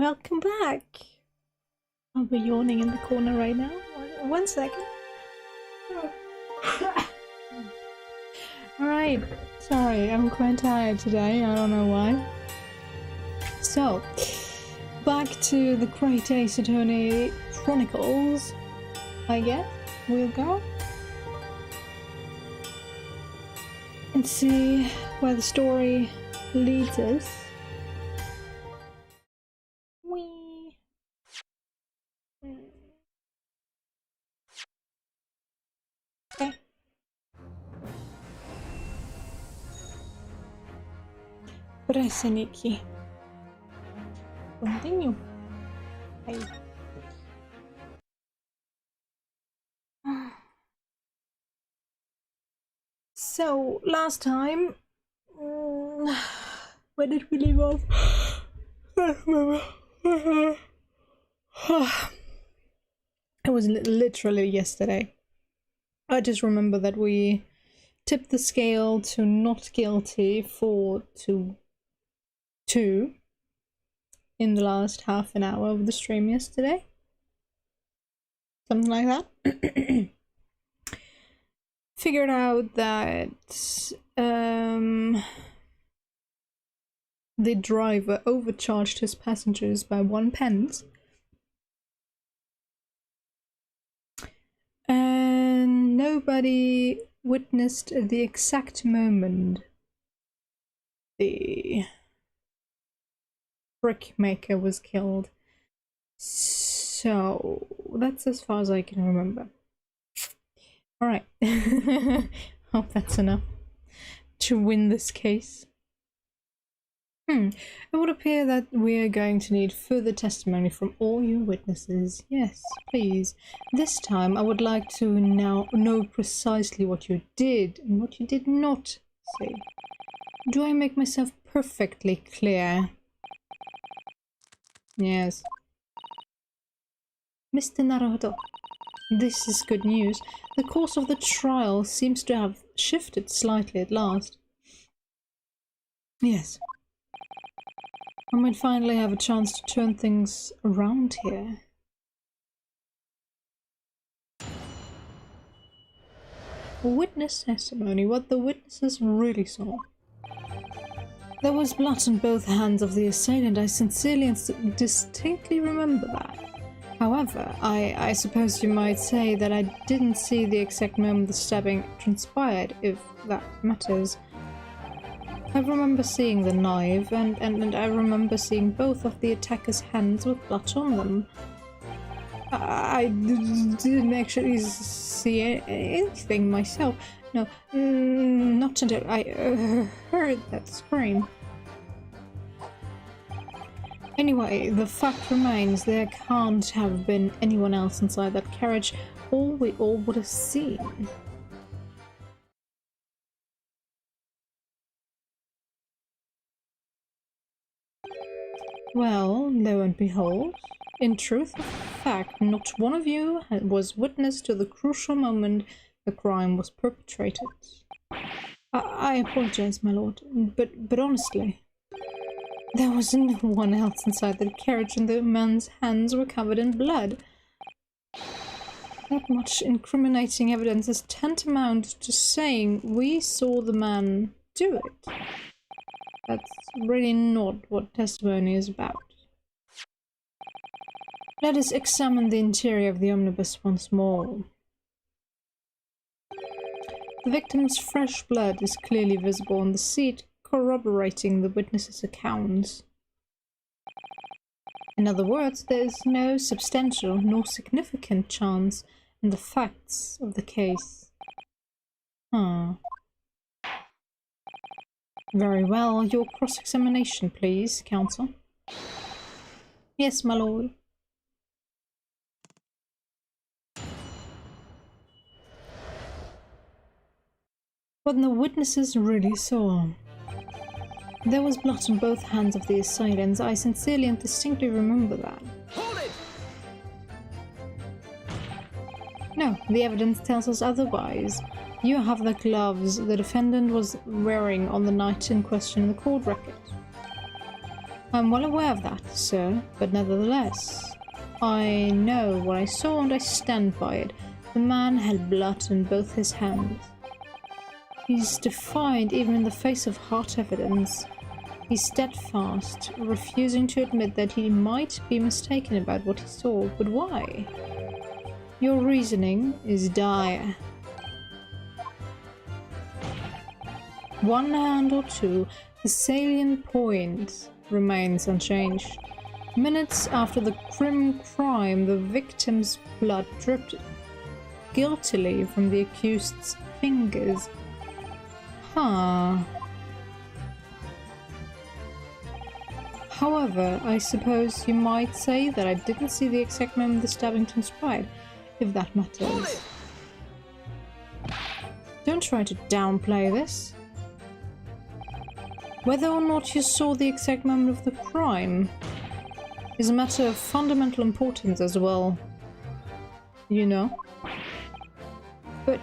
Welcome back! I'll be yawning in the corner right now. One second. Alright, sorry, I'm quite tired today, I don't know why. So, back to the Great Ace Attorney Chronicles, I guess we'll go. And see where the story leads us. Okay. Preseniki. Continue. Hey. So, last time, where did we leave off? I don't remember. It was literally yesterday. I just remember that we tipped the scale to not guilty for two in the last half an hour of the stream yesterday. Something like that. Figured out that the driver overcharged his passengers by 1 pence. And nobody witnessed the exact moment the brickmaker was killed. So that's as far as I can remember. Alright. Hope that's enough to win this case. It would appear that we are going to need further testimony from all you witnesses. Yes, please. This time I would like to now know precisely what you did and what you did not say. Do I make myself perfectly clear? Yes. Mr. Naruto, this is good news. The course of the trial seems to have shifted slightly at last. Yes. I might finally have a chance to turn things around here. Witness testimony, what the witnesses really saw. There was blood on both hands of the assailant. I sincerely and distinctly remember that. However, I suppose you might say that I didn't see the exact moment the stabbing transpired, if that matters. I remember seeing the knife, and I remember seeing both of the attacker's hands with blood on them. I didn't actually see anything myself. No, not until I heard that scream. Anyway, the fact remains there can't have been anyone else inside that carriage, or we all would have seen. Well, lo and behold, in truth of fact, not one of you was witness to the crucial moment the crime was perpetrated. I apologize, my lord, but honestly, there was no one else inside the carriage and the man's hands were covered in blood. That much incriminating evidence is tantamount to saying we saw the man do it. That's really not what testimony is about. Let us examine the interior of the omnibus once more. The victim's fresh blood is clearly visible on the seat, corroborating the witnesses' accounts. In other words, there is no substantial nor significant chance in the facts of the case. Very well, your cross-examination, please, counsel. Yes, my lord. What the witnesses really saw. There was blood on both hands of the assailants. I sincerely and distinctly remember that. Hold it! No, the evidence tells us otherwise. You have the gloves the defendant was wearing on the night in question in the court record. I'm well aware of that, sir, but nevertheless, I know what I saw and I stand by it. The man had blood in both his hands. He's defiant even in the face of hard evidence. He's steadfast, refusing to admit that he might be mistaken about what he saw. But why? Your reasoning is dire. One hand or two, the salient point remains unchanged. Minutes after the crime, the victim's blood dripped guiltily from the accused's fingers. Huh. However, I suppose you might say that I didn't see the exact moment the stabbing transpired, if that matters. Don't try to downplay this. Whether or not you saw the exact moment of the crime is a matter of fundamental importance as well. You know? But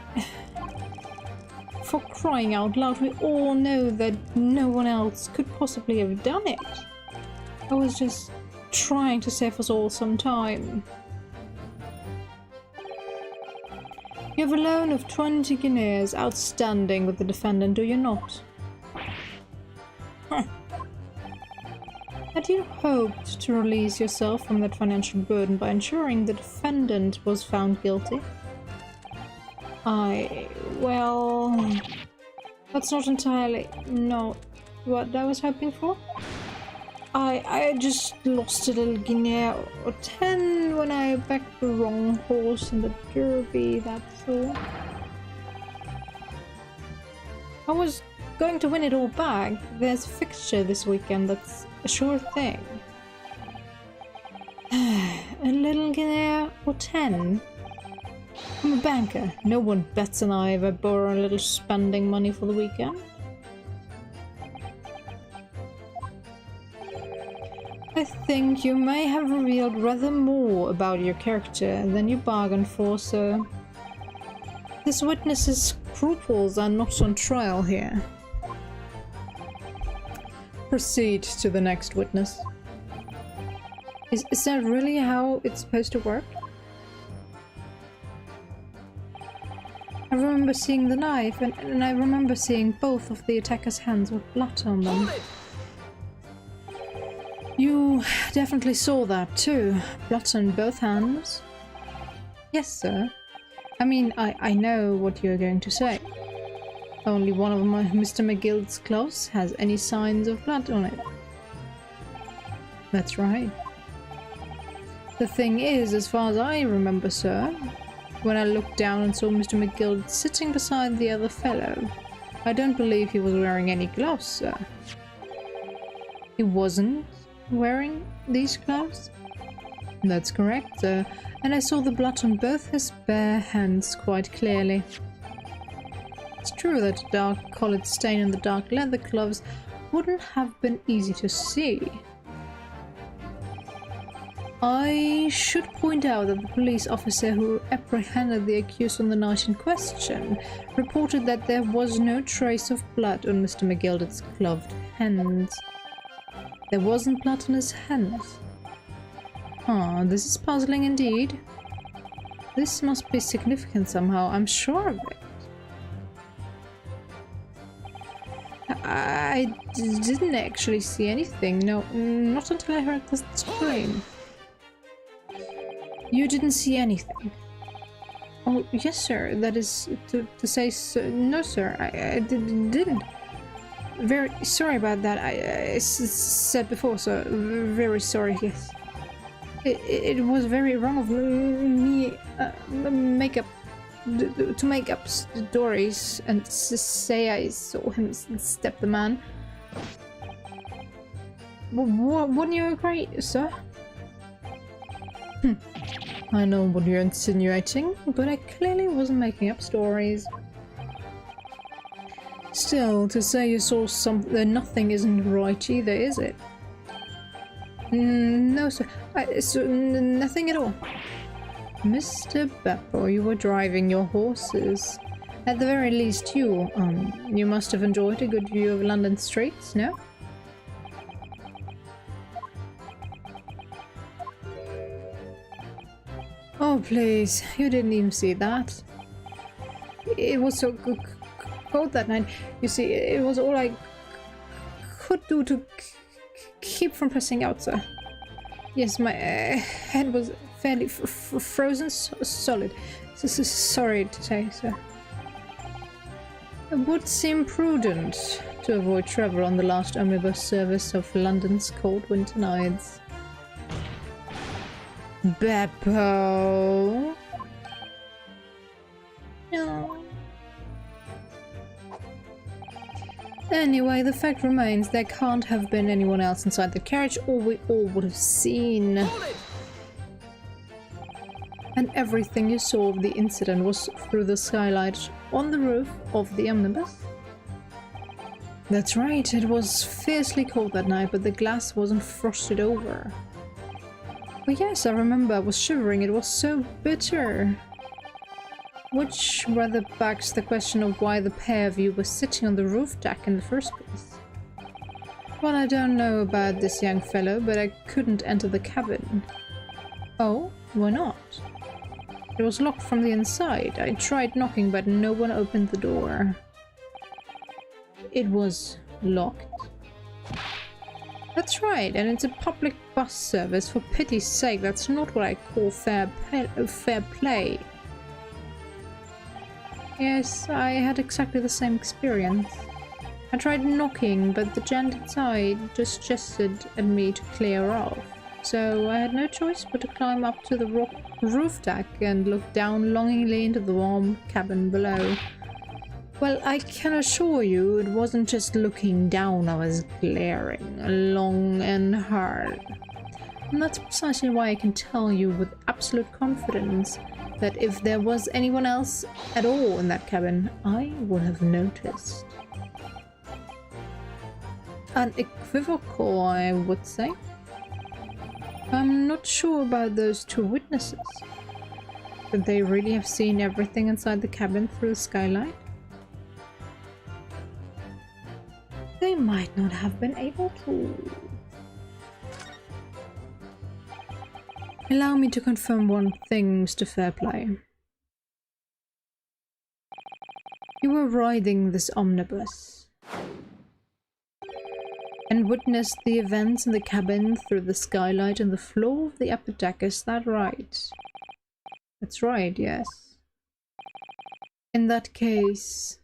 for crying out loud, we all know that no one else could possibly have done it. I was just trying to save us all some time. You have a loan of 20 guineas outstanding with the defendant, do you not? Had you hoped to release yourself from that financial burden by ensuring the defendant was found guilty? Well, that's not entirely what I was hoping for. I just lost a little guinea or 10 when I backed the wrong horse in the derby, that's all. I was going to win it all back. There's a fixture this weekend that's a sure thing. A little guinea or 10? I'm a banker. No one bets on I ever borrow a little spending money for the weekend. I think you may have revealed rather more about your character than you bargained for, sir. This witness's scruples are not on trial here. Proceed to the next witness. Is that really how it's supposed to work? I remember seeing the knife, and I remember seeing both of the attacker's hands with blood on them. You definitely saw that too. Blood on both hands? Yes, sir. I mean, I know what you're going to say. Only one of Mr. McGill's gloves has any signs of blood on it. That's right. The thing is, as far as I remember, sir, when I looked down and saw Mr. McGill sitting beside the other fellow, I don't believe he was wearing any gloves, sir. He wasn't wearing these gloves? That's correct, sir, and I saw the blood on both his bare hands quite clearly. It's true that a dark coloured stain on the dark leather gloves wouldn't have been easy to see. I should point out that the police officer who apprehended the accused on the night in question reported that there was no trace of blood on Mr. McGilder's gloved hands. There wasn't blood on his hands. Ah, this is puzzling indeed. This must be significant somehow, I'm sure of it. I didn't actually see anything, no, not until I heard the scream. You didn't see anything? Oh, yes, sir, that is to say, sir, no, sir, I didn't. Very sorry about that, I said before, sir, very sorry, yes. It was very wrong of me to make up stories and say I saw him step the man. Wouldn't you agree, sir? I know what you're insinuating, but I clearly wasn't making up stories. Still, to say you saw something, nothing isn't right either, is it? No, sir. Nothing at all. Mr. Beppo, you were driving your horses. At the very least, you must have enjoyed a good view of London streets, no? Oh, please. You didn't even see that. It was so cold that night. You see, it was all I could do to keep from pressing out, sir. Yes, my head was fairly frozen solid. Sorry to say, sir. It would seem prudent to avoid travel on the last omnibus service of London's cold winter nights. Beppo. No. Anyway, the fact remains there can't have been anyone else inside the carriage, or we all would have seen. And everything you saw of the incident was through the skylight on the roof of the omnibus? That's right, it was fiercely cold that night, but the glass wasn't frosted over. Oh yes, I remember, I was shivering, it was so bitter. Which rather begs the question of why the pair of you were sitting on the roof deck in the first place. Well, I don't know about this young fellow, but I couldn't enter the cabin. Oh, why not? It was locked from the inside. I tried knocking, but no one opened the door. It was locked. That's right, and it's a public bus service. For pity's sake, that's not what I call fair play. Yes, I had exactly the same experience. I tried knocking, but the gent inside just gestured at me to clear off. So I had no choice but to climb up to the roof deck and look down longingly into the warm cabin below. Well, I can assure you, it wasn't just looking down I was glaring, long and hard. And that's precisely why I can tell you with absolute confidence that if there was anyone else at all in that cabin, I would have noticed. Unequivocal, I would say. I'm not sure about those two witnesses. Could they really have seen everything inside the cabin through the skylight? They might not have been able to. Allow me to confirm one thing, Mr. Fairplay. You were riding this omnibus and witnessed the events in the cabin through the skylight and the floor of the upper deck, is that right? That's right, yes. In that case,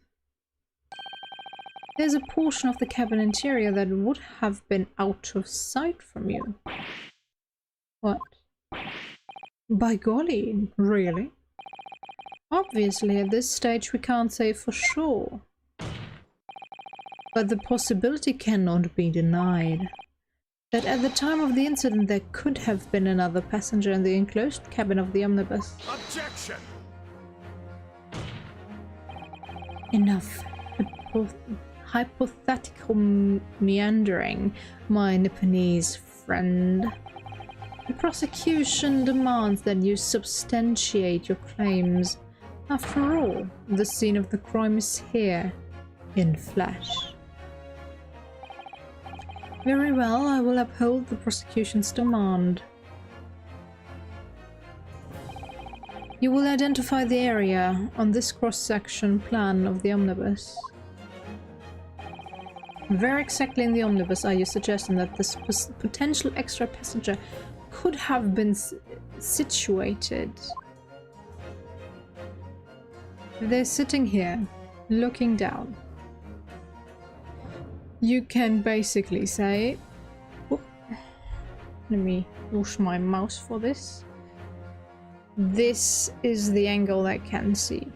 there's a portion of the cabin interior that would have been out of sight from you. What? By golly, really? Obviously, at this stage we can't say for sure. But the possibility cannot be denied that at the time of the incident there could have been another passenger in the enclosed cabin of the omnibus. Objection! Enough hypothetical meandering, my Nipponese friend. The prosecution demands that you substantiate your claims. After all, the scene of the crime is here, in flesh. Very well, I will uphold the prosecution's demand. You will identify the area on this cross-section plan of the omnibus. Where exactly in the omnibus are you suggesting that this potential extra passenger could have been situated? They're sitting here, looking down. You can basically say... Whoop, let me wash my mouse for this. This is the angle they can see.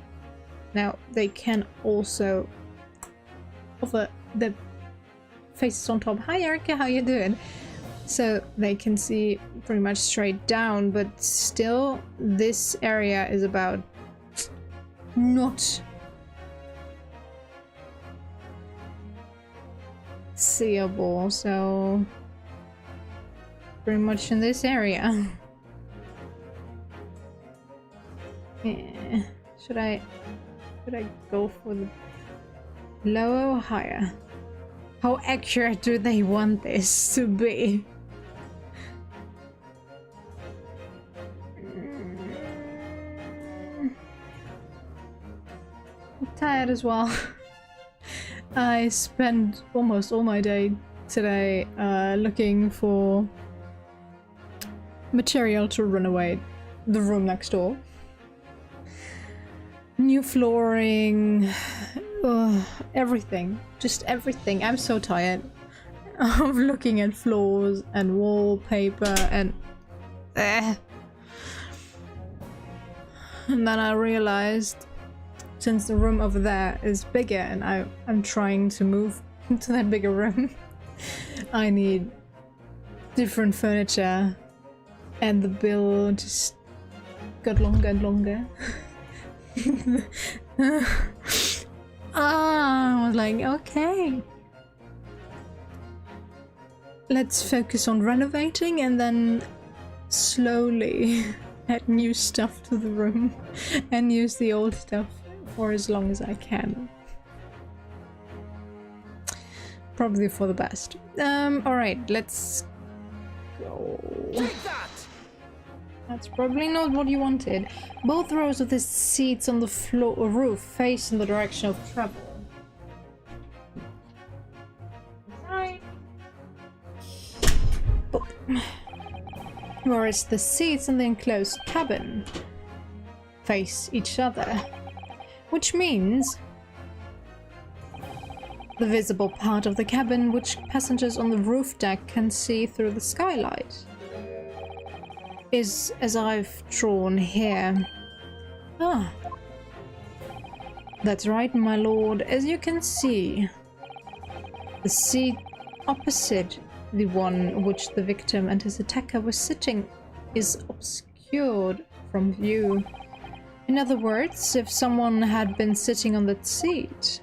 Now, they can also offer the faces on top. Hi Erica, how you doing? So they can see pretty much straight down, but still this area is about not seeable, so pretty much in this area. Yeah. Should I go for the lower or higher? How accurate do they want this to be? tired as well. I spent almost all my day today looking for material to renovate the room next door. New flooring, everything. Just everything. I'm so tired of looking at floors and wallpaper and... And then I realized, since the room over there is bigger and I'm trying to move into that bigger room, I need different furniture, and the bill just got longer and longer. I was like, okay, let's focus on renovating and then slowly add new stuff to the room and use the old stuff for as long as I can. Probably for the best. Alright, let's go. Take that! That's probably not what you wanted. Both rows of the seats on the floor or roof face in the direction of travel. Right. Whereas the seats in the enclosed cabin face each other, which means the visible part of the cabin which passengers on the roof deck can see through the skylight is as I've drawn here. Ah, that's right, my lord. As you can see, the seat opposite the one which the victim and his attacker were sitting is obscured from view. In other words, if someone had been sitting on that seat,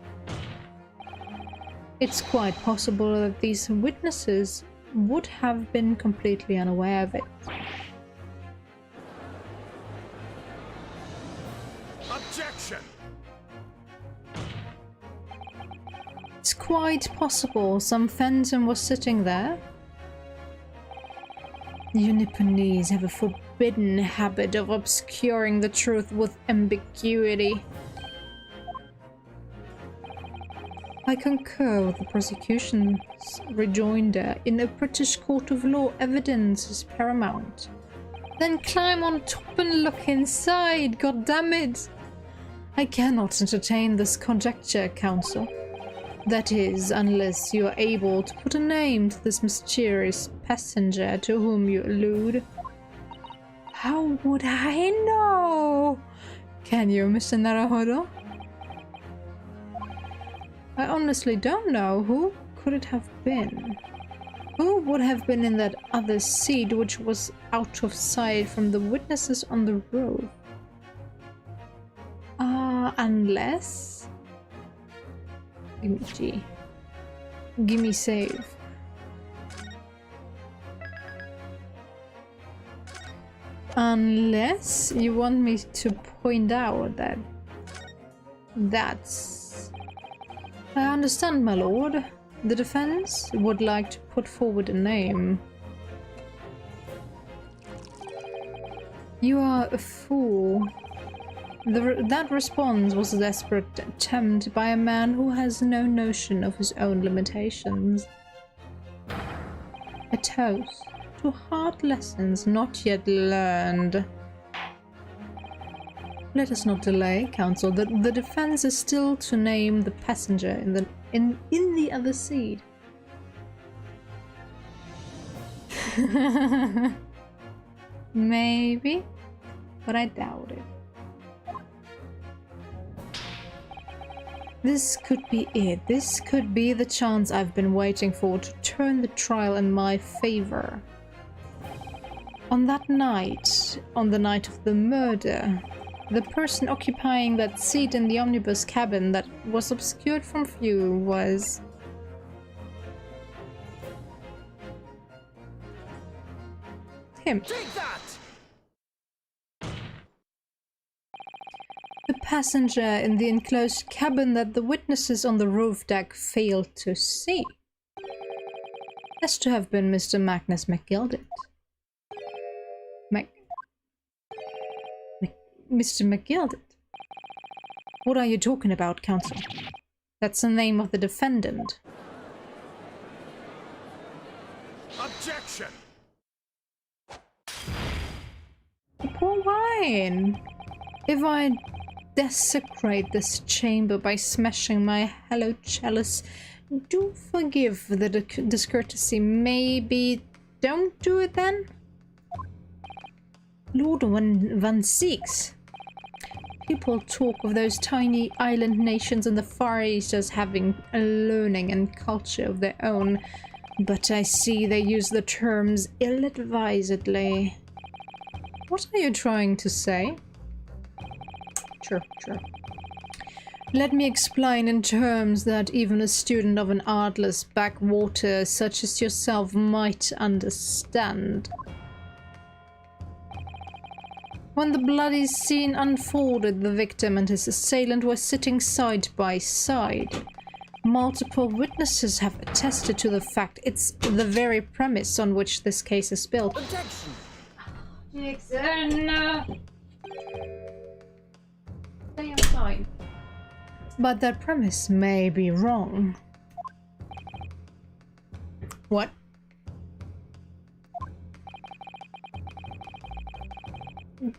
it's quite possible that these witnesses would have been completely unaware of it. Objection! It's quite possible some phantom was sitting there. You Nipponese have a forbidden habit of obscuring the truth with ambiguity. I concur with the prosecution's rejoinder. In a British court of law, evidence is paramount. Then climb on top and look inside, god damn it! I cannot entertain this conjecture, counsel. That is, unless you are able to put a name to this mysterious passenger to whom you allude. How would I know? Can you, Mr. Naruhodo? I honestly don't know. Who could it have been? Who would have been in that other seat which was out of sight from the witnesses on the roof? Unless... Gimme G. Gimme save. Unless you want me to point out that that's... I understand, my lord. The defense would like to put forward a name. You are a fool. That response was a desperate attempt by a man who has no notion of his own limitations. A toast to hard lessons not yet learned. Let us not delay, counsel. The defense is still to name the passenger in the other seat. Maybe, but I doubt it. This could be it. This could be the chance I've been waiting for to turn the trial in my favor. On that night, on the night of the murder, the person occupying that seat in the omnibus cabin that was obscured from view was... him. Take that! The passenger in the enclosed cabin that the witnesses on the roof deck failed to see has to have been Mr. Magnus McGilded. Mr. McGilded. What are you talking about, counsel? That's the name of the defendant. Objection! Poor wine. If I desecrate this chamber by smashing my hello chalice, do forgive the discourtesy. Maybe don't do it then? Lord Van Six. People talk of those tiny island nations in the Far East as having a learning and culture of their own, but I see they use the terms ill-advisedly. What are you trying to say? Sure. Let me explain in terms that even a student of an artless backwater such as yourself might understand. When the bloody scene unfolded, the victim and his assailant were sitting side by side. Multiple witnesses have attested to the fact. It's the very premise on which this case is built. Objection! Nixon! Stay outside. But that premise may be wrong. What?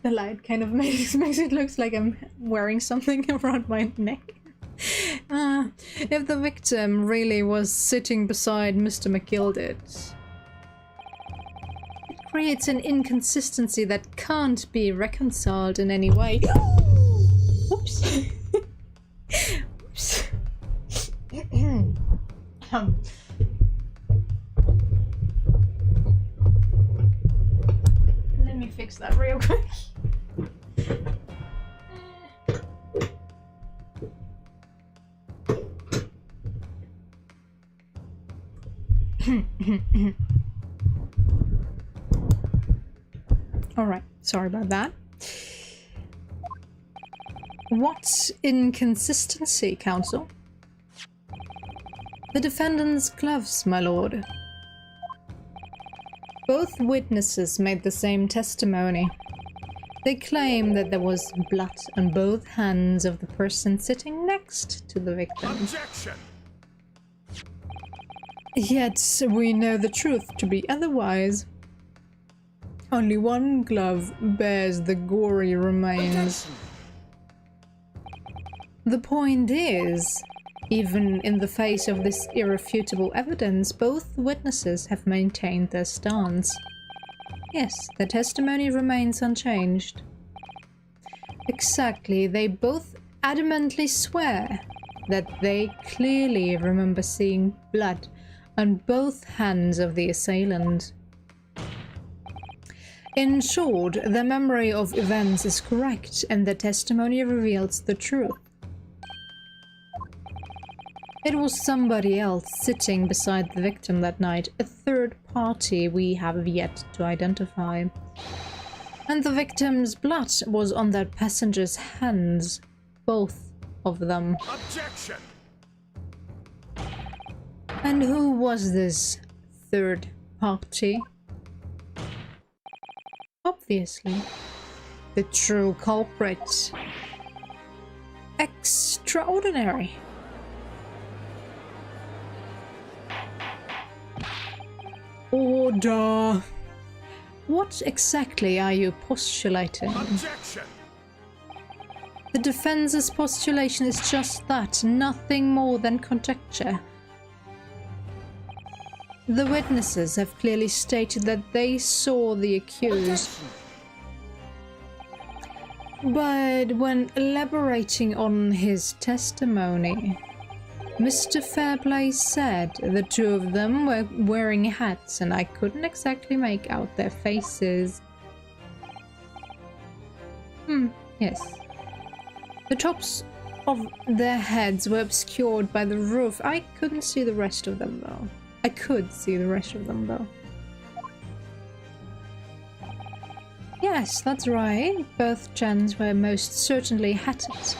The light kind of makes it look like I'm wearing something around my neck. If the victim really was sitting beside Mr. McGilded, it creates an inconsistency that can't be reconciled in any way. Whoops. Oops. Let me fix that real quick. Alright, sorry about that. What inconsistency, counsel? The defendant's gloves, my lord. Both witnesses made the same testimony. They claim that there was blood on both hands of the person sitting next to the victim. Objection! Yet we know the truth to be otherwise. Only one glove bears the gory remains. Objection! The point is, even in the face of this irrefutable evidence, both witnesses have maintained their stance. Yes, their testimony remains unchanged. Exactly, they both adamantly swear that they clearly remember seeing blood on both hands of the assailant. In short, their memory of events is correct and their testimony reveals the truth. It was somebody else sitting beside the victim that night, a third party we have yet to identify. And the victim's blood was on that passenger's hands, both of them. Objection! And who was this third party? Obviously, the true culprit. Extraordinary. Order. What exactly are you postulating? Objection! The defense's postulation is just that, nothing more than conjecture. The witnesses have clearly stated that they saw the accused. But when elaborating on his testimony, Mr. Fairplay said the two of them were wearing hats and I couldn't exactly make out their faces. Yes. The tops of their heads were obscured by the roof. I couldn't see the rest of them though. I could see the rest of them though. Yes, that's right. Both gents were most certainly hatted.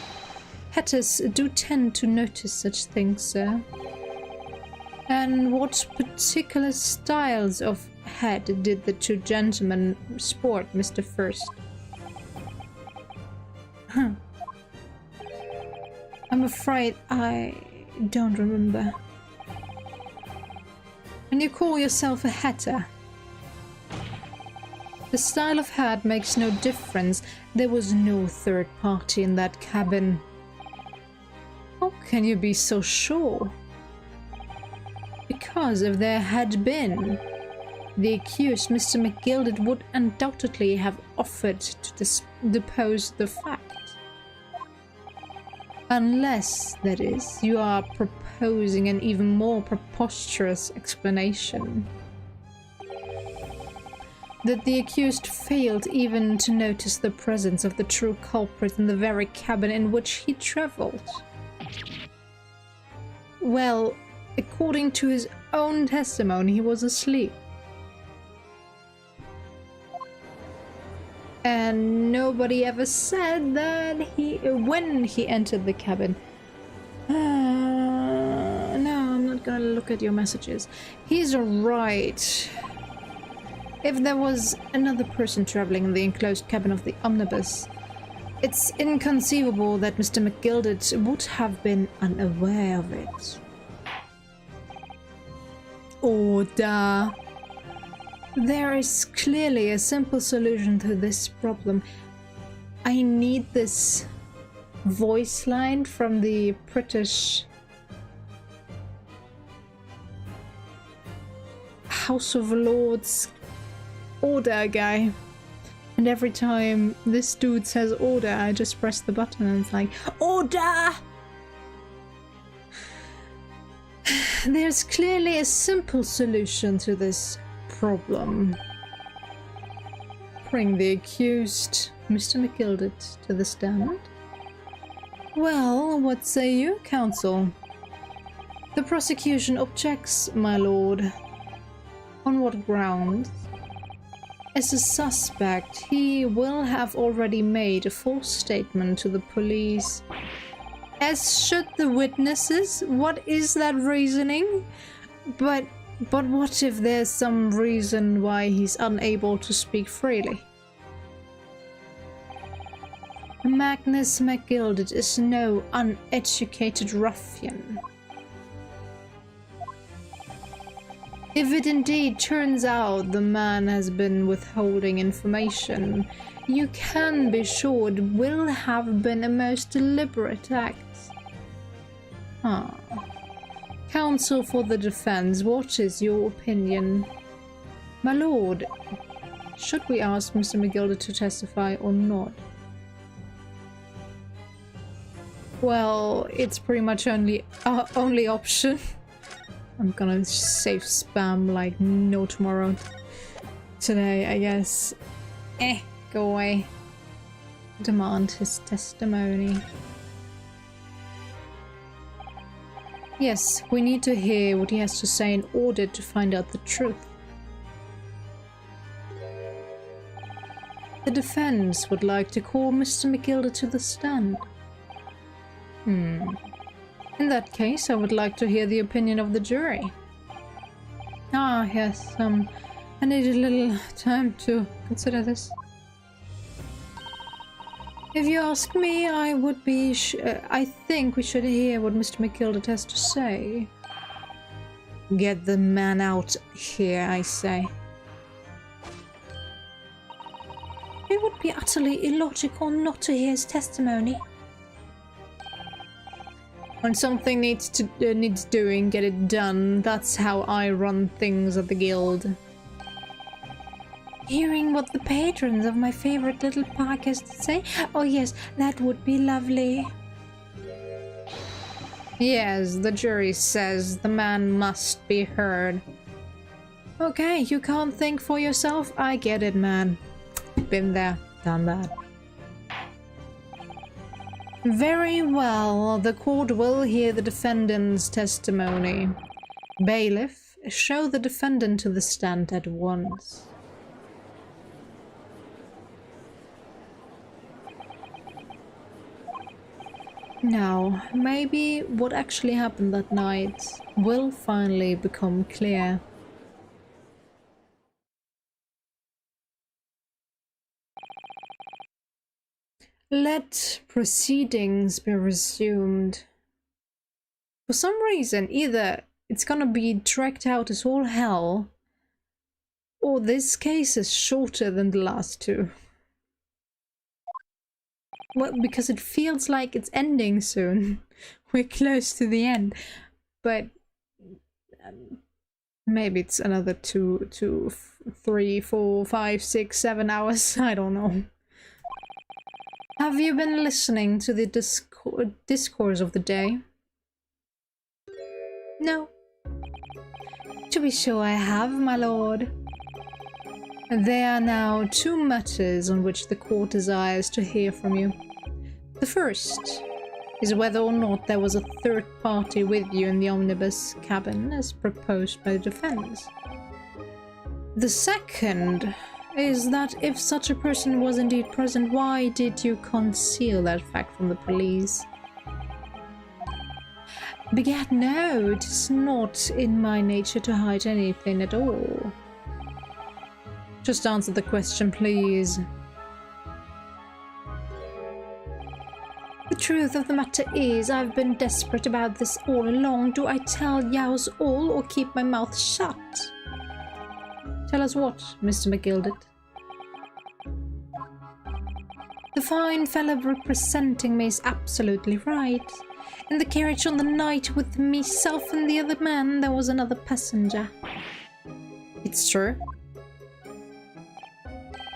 Hatters do tend to notice such things, sir. And what particular styles of hat did the two gentlemen sport, Mr. First? I'm afraid I don't remember. And you call yourself a hatter? The style of hat makes no difference. There was no third party in that cabin. How can you be so sure? Because if there had been, the accused, Mr. McGilded, would undoubtedly have offered to depose the fact. Unless, that is, you are proposing an even more preposterous explanation. That the accused failed even to notice the presence of the true culprit in the very cabin in which he traveled. Well, according to his own testimony, he was asleep. And nobody ever said that when he entered the cabin. No, I'm not gonna look at your messages. He's right. If there was another person traveling in the enclosed cabin of the omnibus, it's inconceivable that Mr. McGilded would have been unaware of it. Order. There is clearly a simple solution to this problem. I need this voice line from the British House of Lords order guy. And every time this dude says order, I just press the button and it's like, order! There's clearly a simple solution to this problem. Bring the accused, Mr. McGilded, to the stand. Well, what say you, counsel? The prosecution objects, my lord. On what grounds? As a suspect, he will have already made a false statement to the police. As should the witnesses? What is that reasoning? But what if there's some reason why he's unable to speak freely? Magnus McGilded is no uneducated ruffian. If it indeed turns out the man has been withholding information, you can be sure it will have been a most deliberate act. Counsel for the defense, what is your opinion? My lord, should we ask Mr. McGilded to testify or not? Well, it's pretty much only option. I'm gonna save spam like no tomorrow. Today, I guess. Go away. Demand his testimony. Yes, we need to hear what he has to say in order to find out the truth. The defense would like to call Mr. McGilded to the stand. In that case, I would like to hear the opinion of the jury. Yes, I need a little time to consider this. If you ask me, I would be I think we should hear what Mr. McGilded has to say. Get the man out here, I say. It would be utterly illogical not to hear his testimony. When something needs doing, get it done. That's how I run things at the guild. Hearing what the patrons of my favorite little park has to say? Oh yes, that would be lovely. Yes, the jury says the man must be heard. Okay, you can't think for yourself? I get it, man. Been there, done that. Very well, the court will hear the defendant's testimony. Bailiff, show the defendant to the stand at once. Now, maybe what actually happened that night will finally become clear. Let proceedings be resumed. For some reason, either it's gonna be dragged out as all hell, or this case is shorter than the last two. Well, because it feels like it's ending soon. We're close to the end. But maybe it's another 2, 3, 4, 5, 6, 7 hours. I don't know. Have you been listening to the discourse of the day? No. To be sure I have, my lord. There are now 2 matters on which the court desires to hear from you. The first is whether or not there was a third party with you in the omnibus cabin as proposed by the defense. The second is that if such a person was indeed present, why did you conceal that fact from the police? Begad, no, it is not in my nature to hide anything at all. Just answer the question, please. The truth of the matter is, I've been desperate about this all along. Do I tell Yaos all or keep my mouth shut? Tell us what, Mr. McGilded? The fine fellow representing me is absolutely right. In the carriage on the night with myself and the other man, there was another passenger. It's true.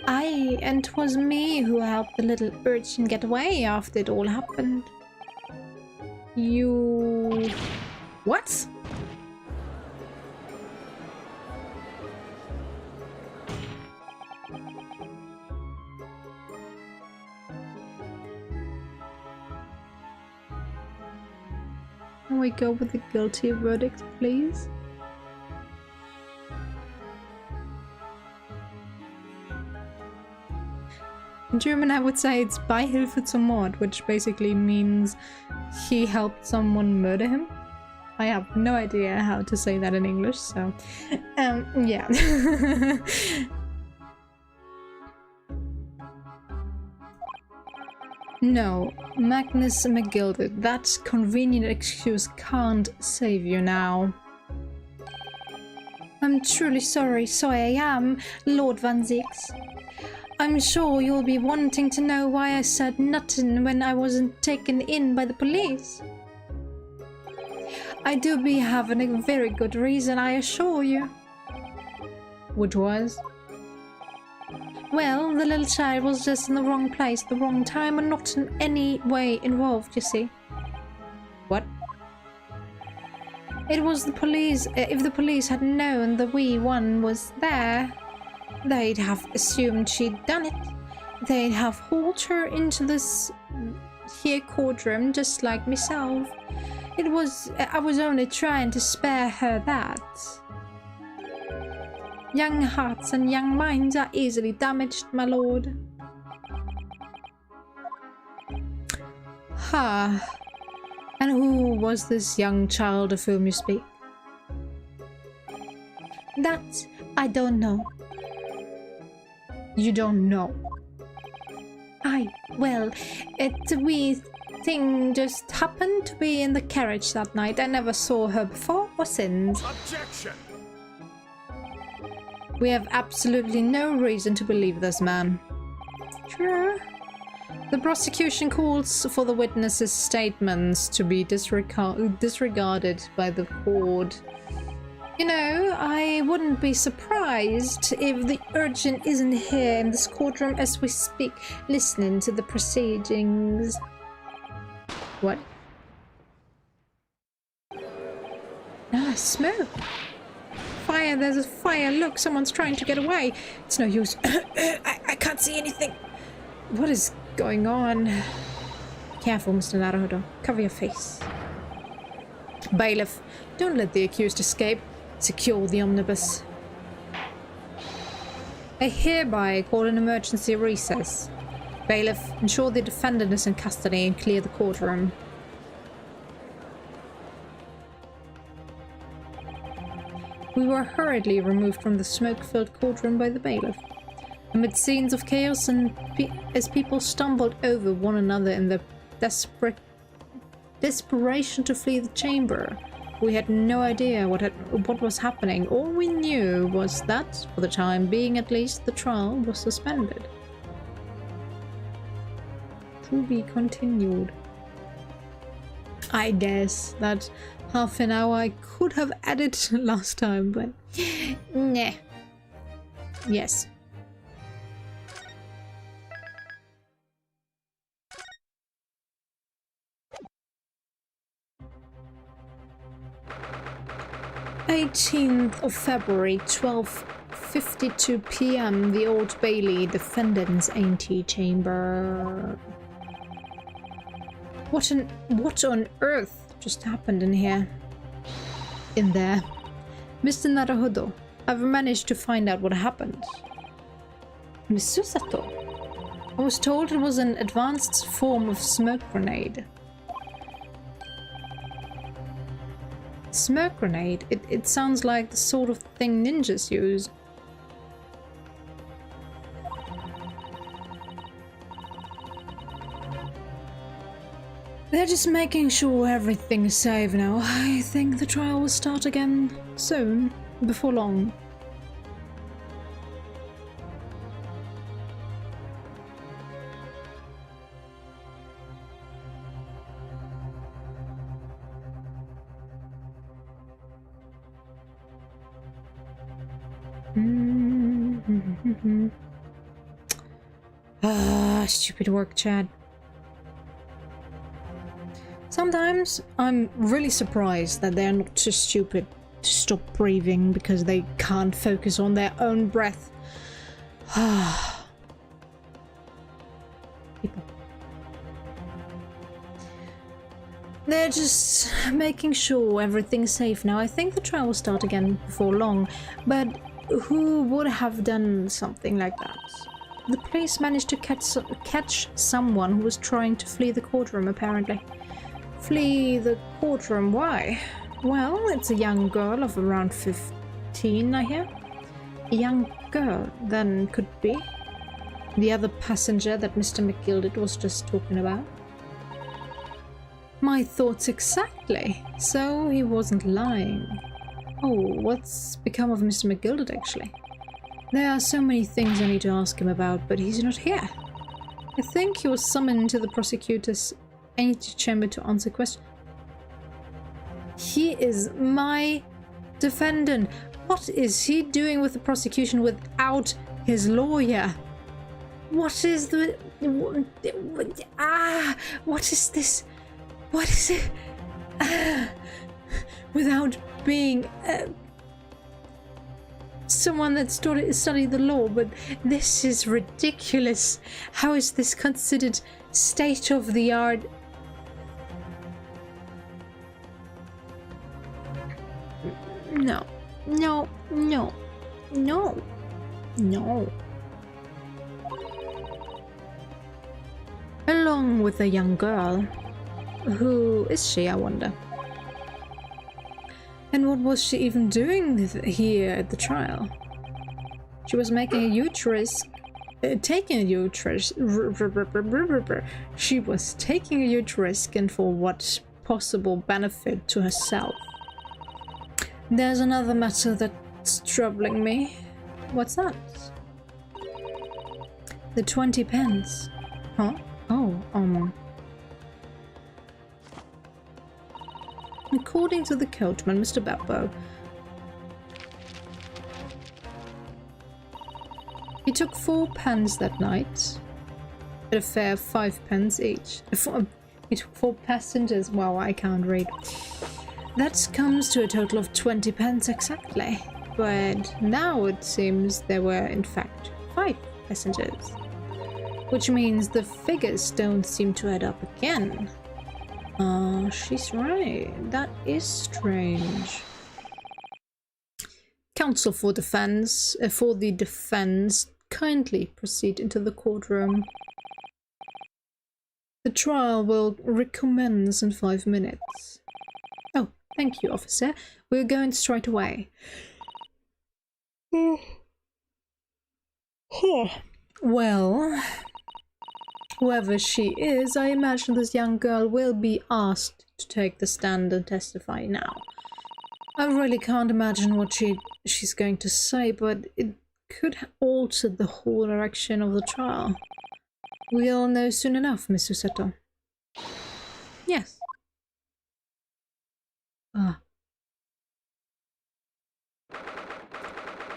Aye, and 'twas me who helped the little urchin get away after it all happened. You... What? Can we go with the guilty verdict, please? In German, I would say it's Beihilfe zum Mord, which basically means he helped someone murder him. I have no idea how to say that in English, so yeah. No, Magnus McGilded, that convenient excuse can't save you now. I'm truly sorry, so I am, Lord Van Zix. I'm sure you'll be wanting to know why I said nothing when I wasn't taken in by the police. I do be having a very good reason, I assure you. Which was? Well, the little child was just in the wrong place at the wrong time and not in any way involved, you see. What? It was the police. If the police had known the wee one was there, they'd have assumed she'd done it. They'd have hauled her into this here courtroom just like myself. I was only trying to spare her that. Young hearts and young minds are easily damaged, my lord. Ha. And who was this young child of whom you speak? That I don't know. You don't know? Well, the wee thing just happened to be in the carriage that night. I never saw her before or since. Objection! We have absolutely no reason to believe this man. Sure. The prosecution calls for the witnesses' statements to be disregarded by the court. You know, I wouldn't be surprised if the urchin isn't here in this courtroom as we speak, listening to the proceedings. What? Ah, smoke. Fire, there's a fire. Look, someone's trying to get away. It's no use. I can't see anything. What is going on? Careful, Mr. Naruto. Cover your face. Bailiff, don't let the accused escape. Secure the omnibus. I hereby call an emergency recess. Bailiff, ensure the defendant is in custody and clear the courtroom. We were hurriedly removed from the smoke-filled courtroom by the bailiff. Amid scenes of chaos and as people stumbled over one another in their desperation to flee the chamber. We had no idea what was happening. All we knew was that, for the time being at least, the trial was suspended. To be continued. I guess that half an hour I could have added last time, but nah. Yes. February 12:52 p.m. The Old Bailey, defendant's antechamber. What on earth just happened in here? In there. Mr. Naruhodo, I've managed to find out what happened. Miss Susato. I was told it was an advanced form of smoke grenade. Smoke grenade? It sounds like the sort of thing ninjas use. They're just making sure everything is safe now. I think the trial will start again soon, before long. Stupid work, Chad. Sometimes I'm really surprised that they're not too stupid to stop breathing because they can't focus on their own breath. People. They're just making sure everything's safe now. I think the trial will start again before long, but who would have done something like that? The police managed to catch someone who was trying to flee the courtroom, apparently. Flee the courtroom, why? Well, it's a young girl of around 15, I hear. A young girl, then, could be. The other passenger that Mr. McGilded was just talking about. My thoughts exactly. So he wasn't lying. Oh, what's become of Mr. McGilded, actually? There are so many things I need to ask him about, but he's not here. I think he was summoned to the prosecutor's antechamber to answer questions. He is my defendant. What is he doing with the prosecution without his lawyer? What is the... what is this? What is it? Without being... someone that studied the law, but this is ridiculous. How is this considered state-of-the-art? No, no, no, no, no. Along with a young girl. Who is she, I wonder? And what was she even doing here at the trial? She was making a huge risk. Taking a huge risk. She was taking a huge risk, and for what possible benefit to herself. There's another matter that's troubling me. What's that? The 20 pence. Huh? Oh, according to the coachman, Mr. Beppo, he took 4 pence that night, at a fare of 5 pence each. He took 4 passengers. Wow, I can't read. That comes to a total of 20 pence exactly. But now it seems there were, in fact, 5 passengers. Which means the figures don't seem to add up again. She's right. That is strange. Counsel for the defense, kindly proceed into the courtroom. The trial will recommence in 5 minutes. Oh, thank you, officer. We're going straight away. Huh. Well, whoever she is, I imagine this young girl will be asked to take the stand and testify now. I really can't imagine what she's going to say, but it could alter the whole direction of the trial. We'll know soon enough, Mr. Seto. Yes.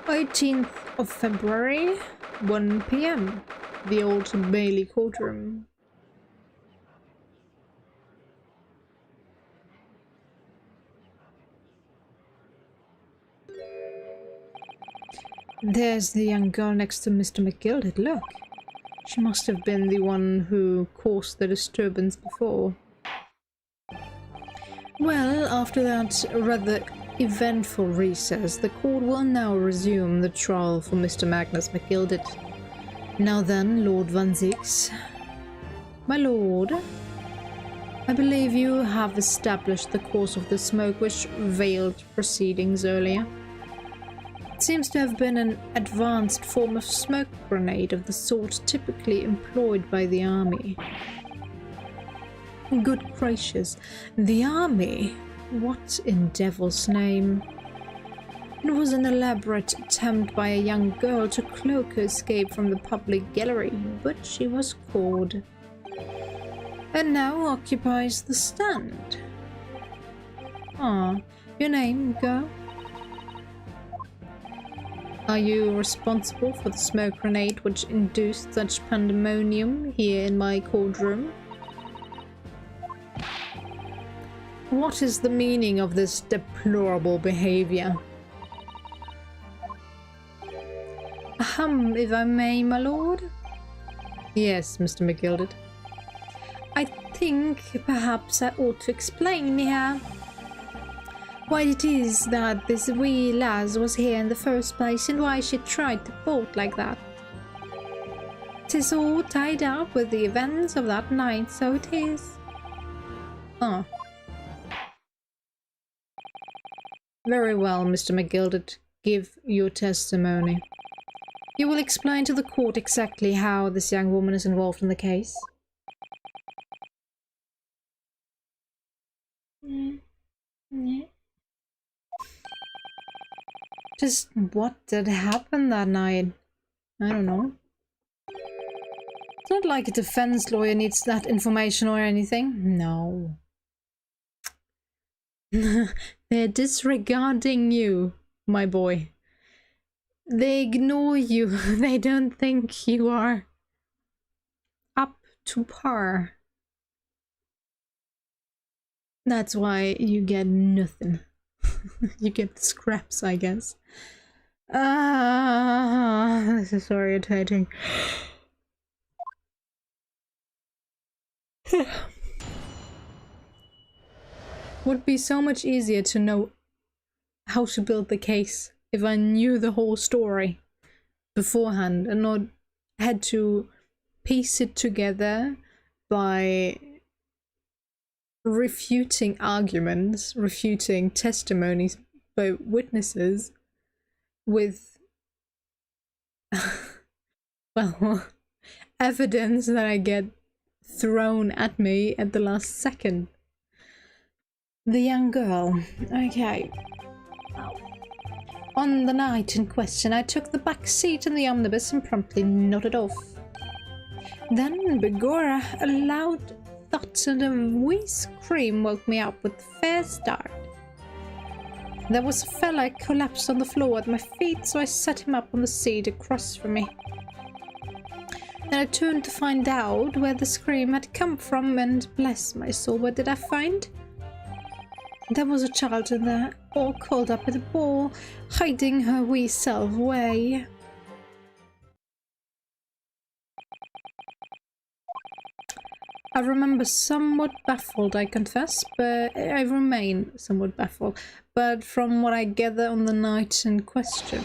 18th of February, 1 p.m. The Old Bailey courtroom. There's the young girl next to Mr. McGilded, look. She must have been the one who caused the disturbance before. Well, after that rather eventful recess, the court will now resume the trial for Mr. Magnus McGilded. Now then, Lord Van Zix. My lord, I believe you have established the cause of the smoke which veiled proceedings earlier. It seems to have been an advanced form of smoke grenade of the sort typically employed by the army. Good gracious, the army? What in devil's name? It was an elaborate attempt by a young girl to cloak her escape from the public gallery, but she was caught. And now occupies the stand. Ah, your name, girl? Are you responsible for the smoke grenade which induced such pandemonium here in my courtroom? What is the meaning of this deplorable behavior? If I may, my lord? Yes, Mr. McGilded. I think perhaps I ought to explain here why it is that this wee lass was here in the first place and why she tried to bolt like that. 'Tis all tied up with the events of that night, so it is. Ah. Very well, Mr. McGilded. Give your testimony. You will explain to the court exactly how this young woman is involved in the case. Yeah. Just what did happen that night? I don't know. It's not like a defense lawyer needs that information or anything. No. They're disregarding you, my boy. They ignore you. They don't think you are up to par. That's why you get nothing. You get scraps, I guess. This is so irritating. Would be so much easier to know how to build the case if I knew the whole story beforehand and not had to piece it together by refuting arguments, refuting testimonies by witnesses with well, evidence that I get thrown at me at the last second. The young girl. Okay. On the night in question, I took the back seat in the omnibus and promptly nodded off. Then, begorra, a loud thud and a wee scream woke me up with a fair start. There was a fella collapsed on the floor at my feet, so I set him up on the seat across from me. And I turned to find out where the scream had come from, and bless my soul, what did I find? There was a child in there, all curled up in a ball, hiding her wee self away. I remember somewhat baffled, I confess, but I remain somewhat baffled. But from what I gather on the night in question,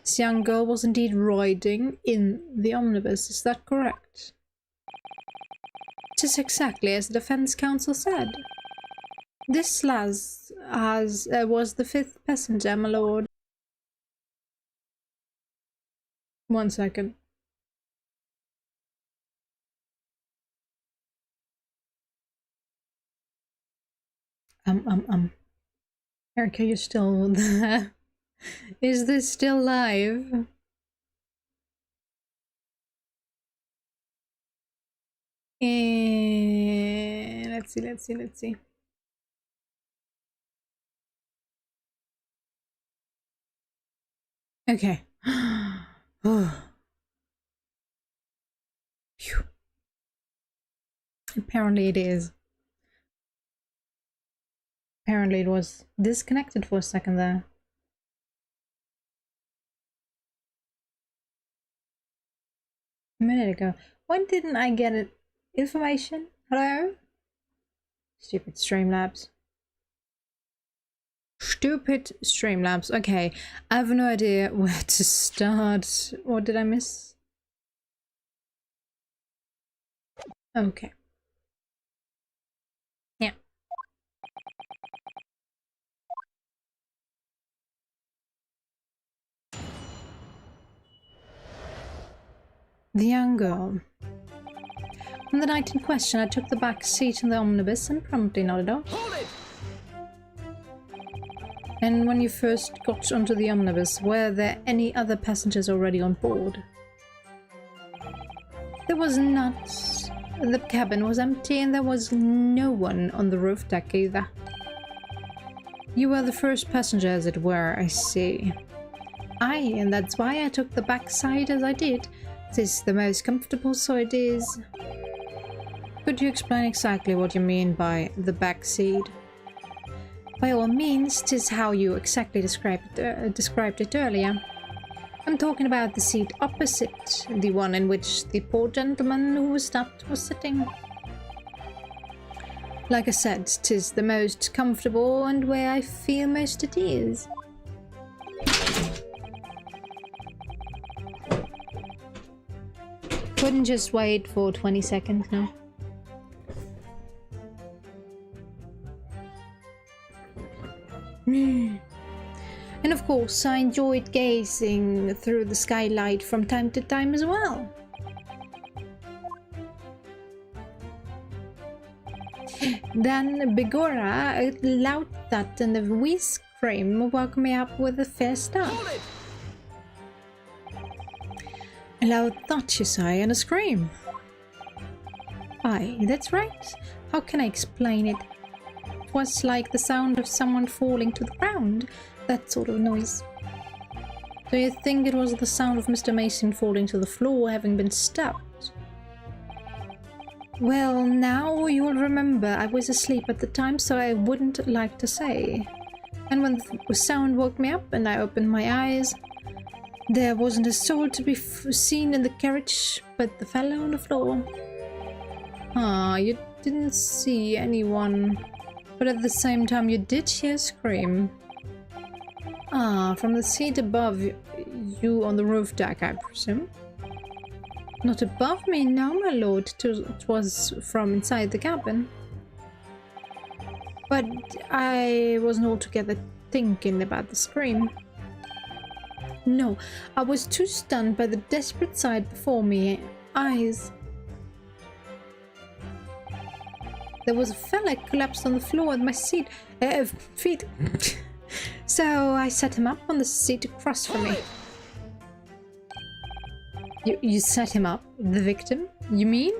this young girl was indeed riding in the omnibus, is that correct? It is exactly as the defense counsel said. This lass was the fifth passenger, my lord. 1 second. Erica, you're still there? Is this still live? And let's see. Okay. Oh. Phew. Apparently it is. Apparently it was disconnected for a second there. A minute ago. When didn't I get it? Information? Hello? Stupid Streamlabs. Stupid Streamlabs. Okay, I have no idea where to start. What did I miss? Okay. Yeah. The young girl. On the night in question, I took the back seat in the omnibus and promptly nodded off. Hold it! And when you first got onto the omnibus, were there any other passengers already on board? There was not. The cabin was empty and there was no one on the roof deck either. You were the first passenger, as it were, I see. Aye, and that's why I took the back side as I did. 'Tis the most comfortable, so it is. Could you explain exactly what you mean by the back seat? By all means, 'tis how you exactly described it earlier. I'm talking about the seat opposite, the one in which the poor gentleman who was stopped was sitting. Like I said, 'tis the most comfortable and where I feel most at ease. Couldn't just wait for 20 seconds now. And of course, I enjoyed gazing through the skylight from time to time as well. Then Begorra, a loud thud and a wee scream woke me up with a fair start. A loud thud, you say, and a scream. Aye, that's right. How can I explain it? It was like the sound of someone falling to the ground, that sort of noise. Do you think it was the sound of Mr. Mason falling to the floor, having been stabbed? Well, now you'll remember I was asleep at the time, so I wouldn't like to say. And when the sound woke me up and I opened my eyes, there wasn't a soul to be seen in the carriage but the fellow on the floor. Ah, you didn't see anyone, but at the same time you did hear a scream. Ah, from the seat above you on the roof deck, I presume? Not above me, no, my lord. It was from inside the cabin. But I wasn't altogether thinking about the scream. No, I was too stunned by the desperate sight before me. Eyes. There was a fella collapsed on the floor at my feet. So I set him up on the seat across from me. You set him up? The victim? You mean?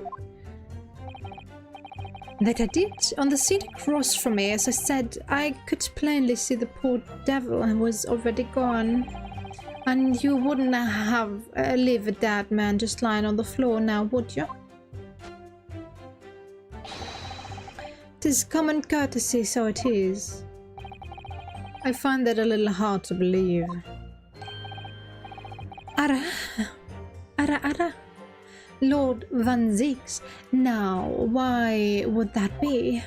That I did. On the seat across from me, as I said, I could plainly see the poor devil was already gone. And you wouldn't have leave a dead man just lying on the floor now, would you? 'Tis common courtesy, so it is. I find that a little hard to believe. Ara. Lord Van Zeeks. Now, why would that be?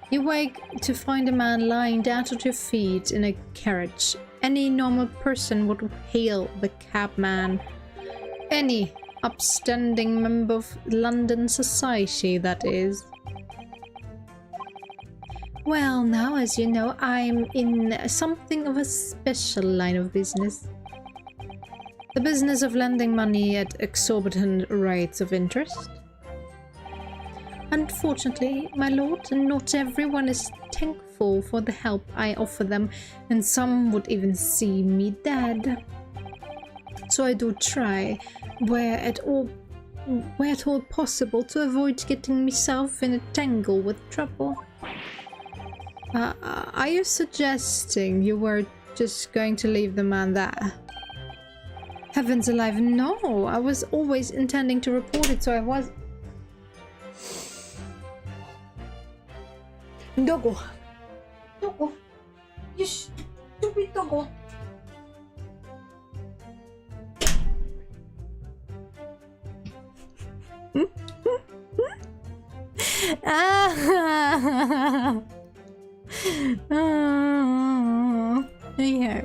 You wake to find a man lying down at your feet in a carriage. Any normal person would hail the cabman. Any upstanding member of London society, that is. Well, now, as you know, I'm in something of a special line of business. The business of lending money at exorbitant rates of interest. Unfortunately, my lord, not everyone is thankful for the help I offer them, and some would even see me dead. So I do try, where at all possible, to avoid getting myself in a tangle with trouble. Are you suggesting you were just going to leave the man there? Heavens alive, no! I was always intending to report it, so I was... Doggo! Doggo! You stupid doggo! Anyhow.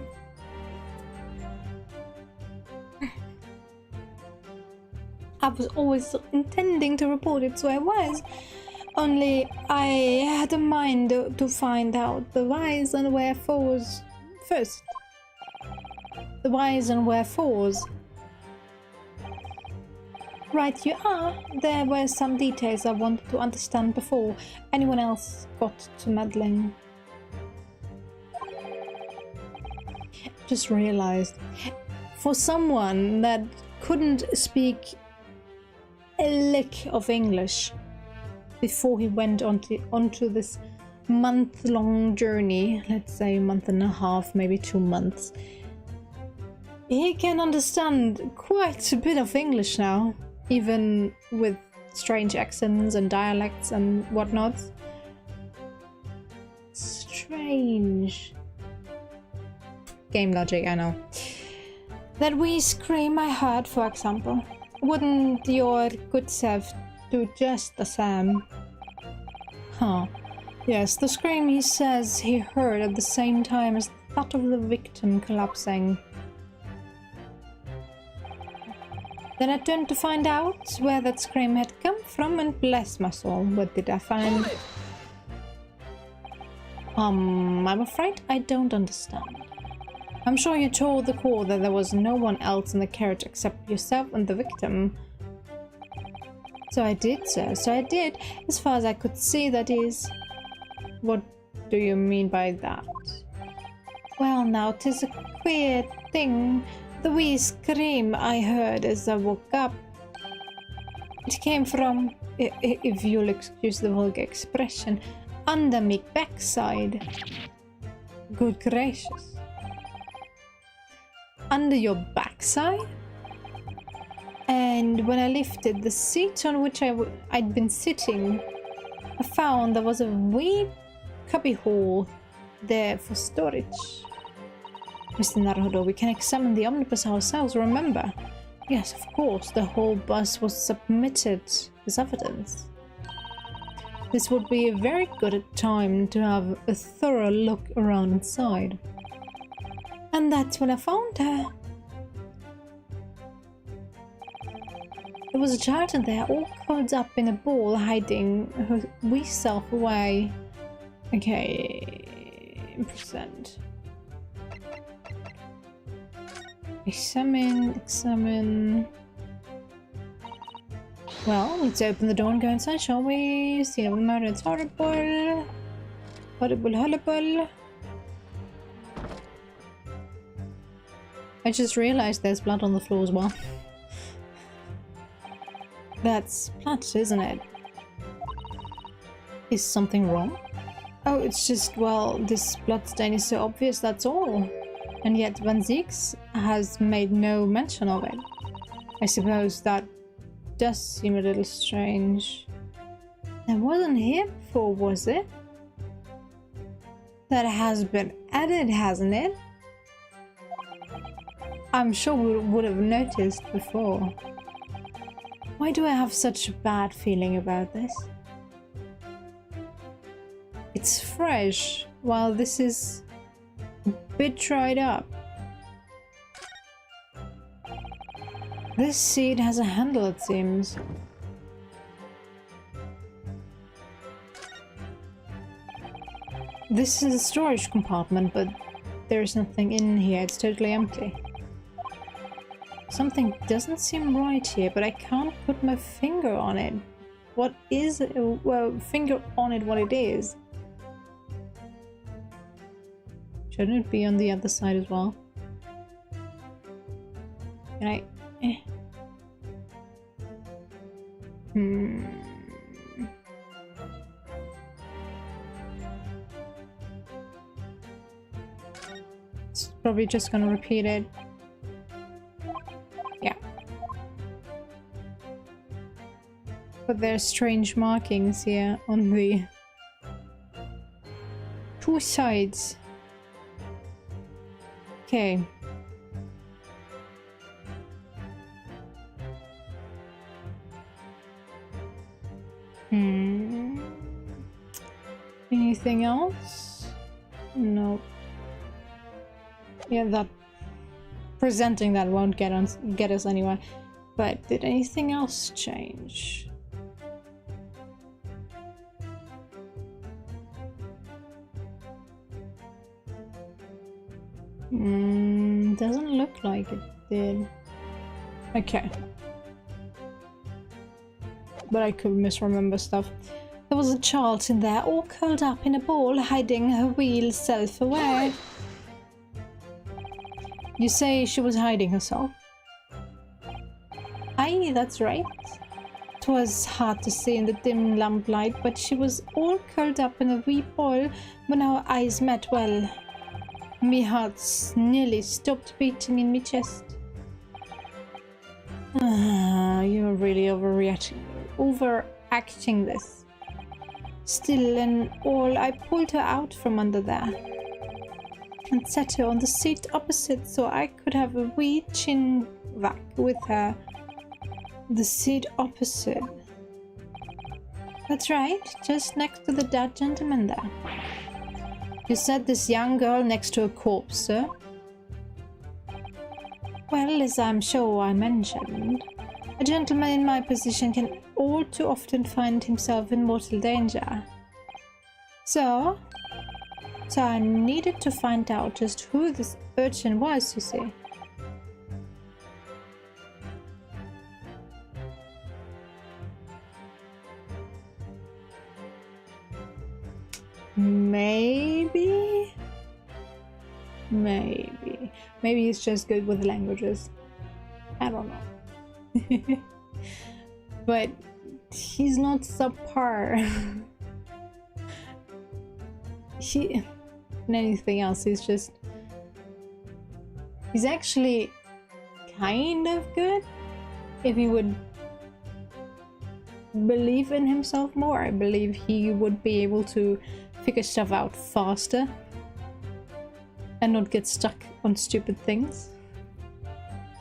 I was always intending to report it, so I was. Only I had a mind to find out the whys and wherefores first. The whys and wherefores. Right you are. There were some details I wanted to understand before anyone else got to meddling. Just realized, for someone that couldn't speak a lick of English before he went onto this month-long journey, let's say a month and a half, maybe 2 months, he can understand quite a bit of English now, even with strange accents and dialects and whatnot. Strange. Game logic, I know. That wee scream I heard, for example. Wouldn't your good self do just the same? Huh. Yes, the scream he says he heard at the same time as that of the victim collapsing. Then I turned to find out where that scream had come from, and bless my soul, what did I find? I'm afraid I don't understand. I'm sure you told the court that there was no one else in the carriage except yourself and the victim. So I did, sir. So I did. As far as I could see, that is. What do you mean by that? Well, now, 'tis a queer thing. The wee scream I heard as I woke up. It came from, if you'll excuse the vulgar expression, under me backside. Good gracious. Under your backside? And when I lifted the seat on which I'd been sitting, I found there was a wee cubbyhole there for storage. Mr. Naruhodo, we can examine the omnibus ourselves, remember? Yes, of course, the whole bus was submitted as evidence. This would be a very good time to have a thorough look around inside. And that's when I found her. There was a child in there, all curled up in a ball, hiding her wee self away. Okay, present. Examine. Well, let's open the door and go inside, shall we? See the murder, it's horrible. Horrible. I just realized there's blood on the floor as well. That's blood, isn't it? Is something wrong? Oh, it's just, well, this blood stain is so obvious, that's all. And yet Van Zieks has made no mention of it. I suppose that does seem a little strange. That wasn't here before, was it? That has been added, hasn't it? I'm sure we would have noticed before. Why do I have such a bad feeling about this? It's fresh, while this is a bit dried up. This seed has a handle, it seems. This is a storage compartment, but there's nothing in here, it's totally empty. Something doesn't seem right here, but I can't put my finger on it. What is it? Well, finger on it what it is. Shouldn't it be on the other side as well? Can I... It's probably just gonna repeat it. Yeah. But there's strange markings here on the two sides. Okay. Anything else? No. Yeah, that presenting that won't get us anywhere. But did anything else change? Doesn't look like it did. Okay. But I could misremember stuff. There was a child in there, all curled up in a ball, hiding her real self away. You say she was hiding herself? Aye, that's right. It was hard to see in the dim lamplight, but she was all curled up in a wee ball when our eyes met. Well, me heart's nearly stopped beating in me chest. You're really overacting this. Still and all, I pulled her out from under there and set her on the seat opposite so I could have a wee chin whack with her. The seat opposite. That's right, just next to the dead gentleman there. You said this young girl next to a corpse, sir? Well, as I'm sure I mentioned, a gentleman in my position can all too often find himself in mortal danger. So I needed to find out just who this urchin was, you see. Maybe he's just good with languages. I don't know. But he's not subpar. And anything else, he's actually kind of good if he would believe in himself more. I believe he would be able to figure stuff out faster and not get stuck on stupid things.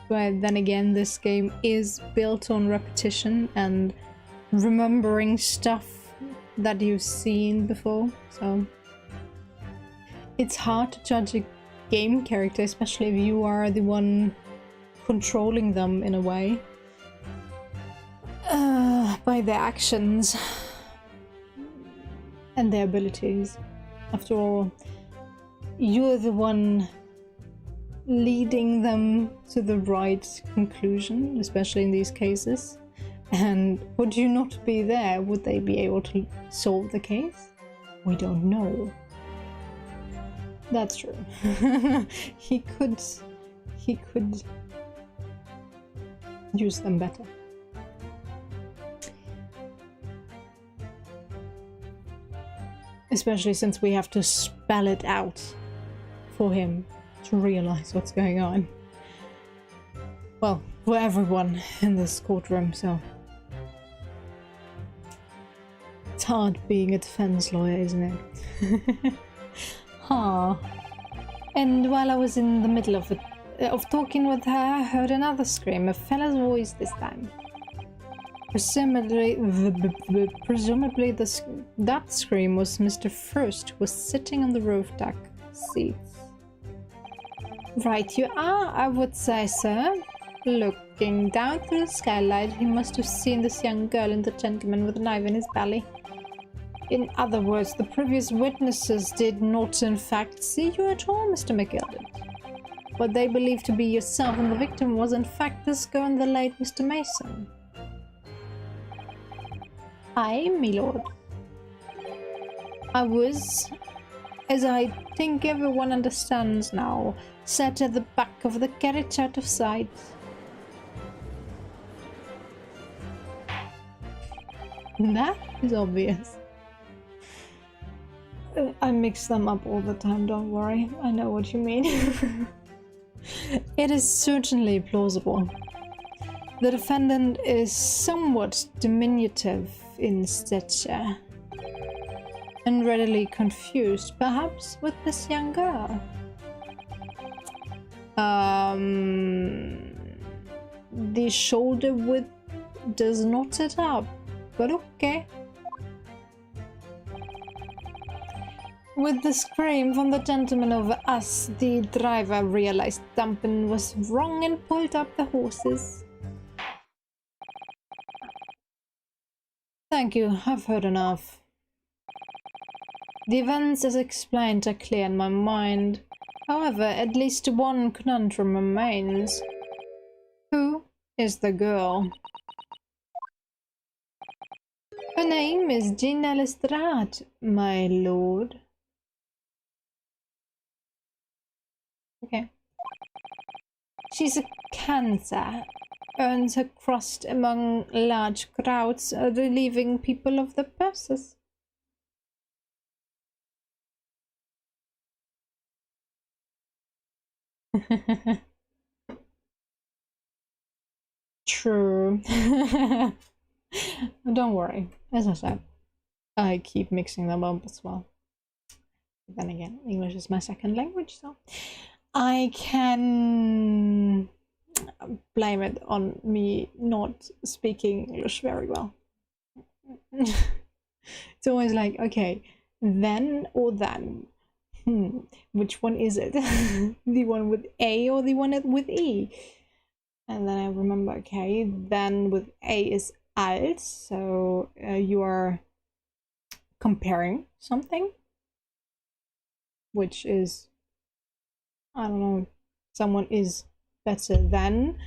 But then again, this game is built on repetition and remembering stuff that you've seen before, so it's hard to judge a game character, especially if you are the one controlling them in a way by their actions and their abilities. After all, you're the one leading them to the right conclusion, especially in these cases. And would you not be there, would they be able to solve the case? We don't know. That's true. He could use them better. Especially since we have to spell it out for him to realize what's going on. Well, for everyone in this courtroom, so it's hard being a defense lawyer, isn't it? Huh. And while I was in the middle of talking with her, I heard another scream, a fella's voice this time. Presumably that scream was Mr. First, who was sitting on the roof deck seats. Right you are, I would say, sir. Looking down through the skylight, he must have seen this young girl and the gentleman with a knife in his belly. In other words, the previous witnesses did not in fact see you at all, Mr. McGilden. what they believe to be yourself and the victim was in fact this girl and the late Mr. Mason. I, my lord. I was, as I think everyone understands now, sat at the back of the carriage out of sight. That is obvious. I mix them up all the time, don't worry. I know what you mean. It is certainly plausible. The defendant is somewhat diminutive in stature and readily confused, perhaps, with this young girl. The shoulder width does not add up, but okay. With the scream from the gentleman over us, the driver realized Dumpen was wrong and pulled up the horses. Thank you, I've heard enough. The events as explained are clear in my mind. However, at least one conundrum remains. Who is the girl? Her name is Gina Lestrade, my lord. Okay. She's a cancer. Earns her crust among large crowds, relieving people of their purses. True. Don't worry. As I said, I keep mixing them up as well. But then again, English is my second language, so I can blame it on me not speaking English very well. It's always like, okay, then or then. Which one is it? The one with A or the one with E? And then I remember, okay, then with A is alt, so you are comparing something, which is, I don't know, someone is better than.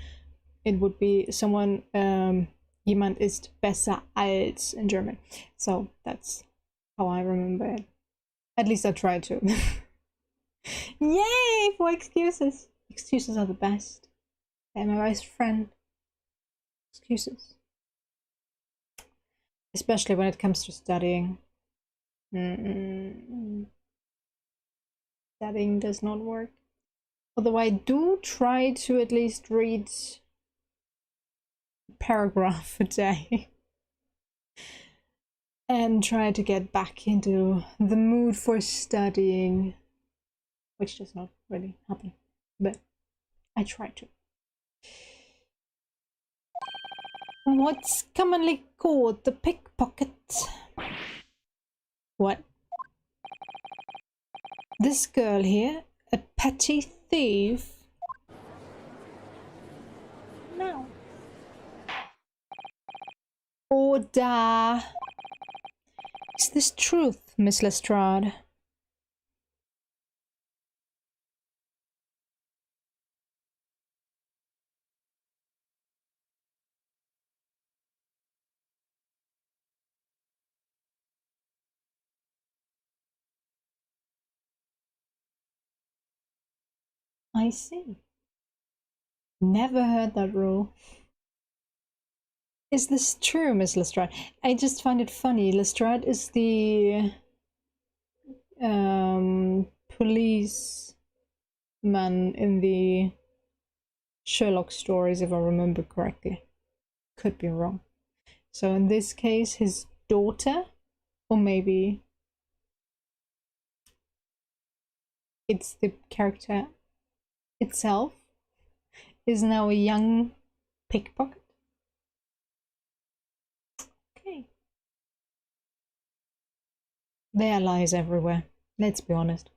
It would be someone, jemand ist besser als in German. So that's how I remember it. At least I try to. Yay for excuses. Excuses are the best. They're my best friend. Excuses. Especially when it comes to studying. Studying does not work. Although I do try to at least read a paragraph a day. And try to get back into the mood for studying. Which does not really happen. But I try to. What's commonly called the pickpocket? What? This girl here, a petty thief? No. Order. Is this truth, Miss Lestrade? I see. Never heard that rule. Is this true, Miss Lestrade? I just find it funny. Lestrade is the policeman in the Sherlock stories, if I remember correctly. Could be wrong. So in this case, his daughter, or maybe it's the character itself, is now a young pickpocket. Okay. There are lies everywhere, let's be honest.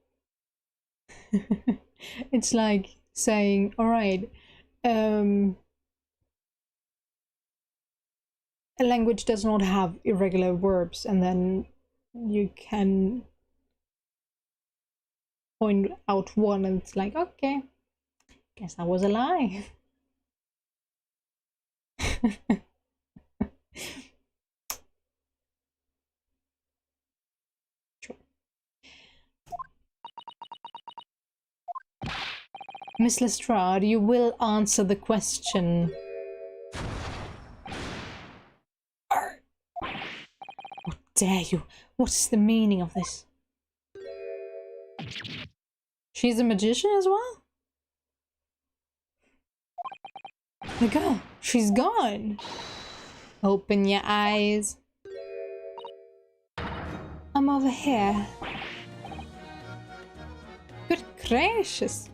It's like saying, alright, a language does not have irregular verbs, and then you can point out one and it's like, okay, Guess that was a lie. Miss Lestrade, you will answer the question. How dare you? What is the meaning of this? She's a magician as well? The girl, she's gone. Open your eyes. I'm over here. Good gracious.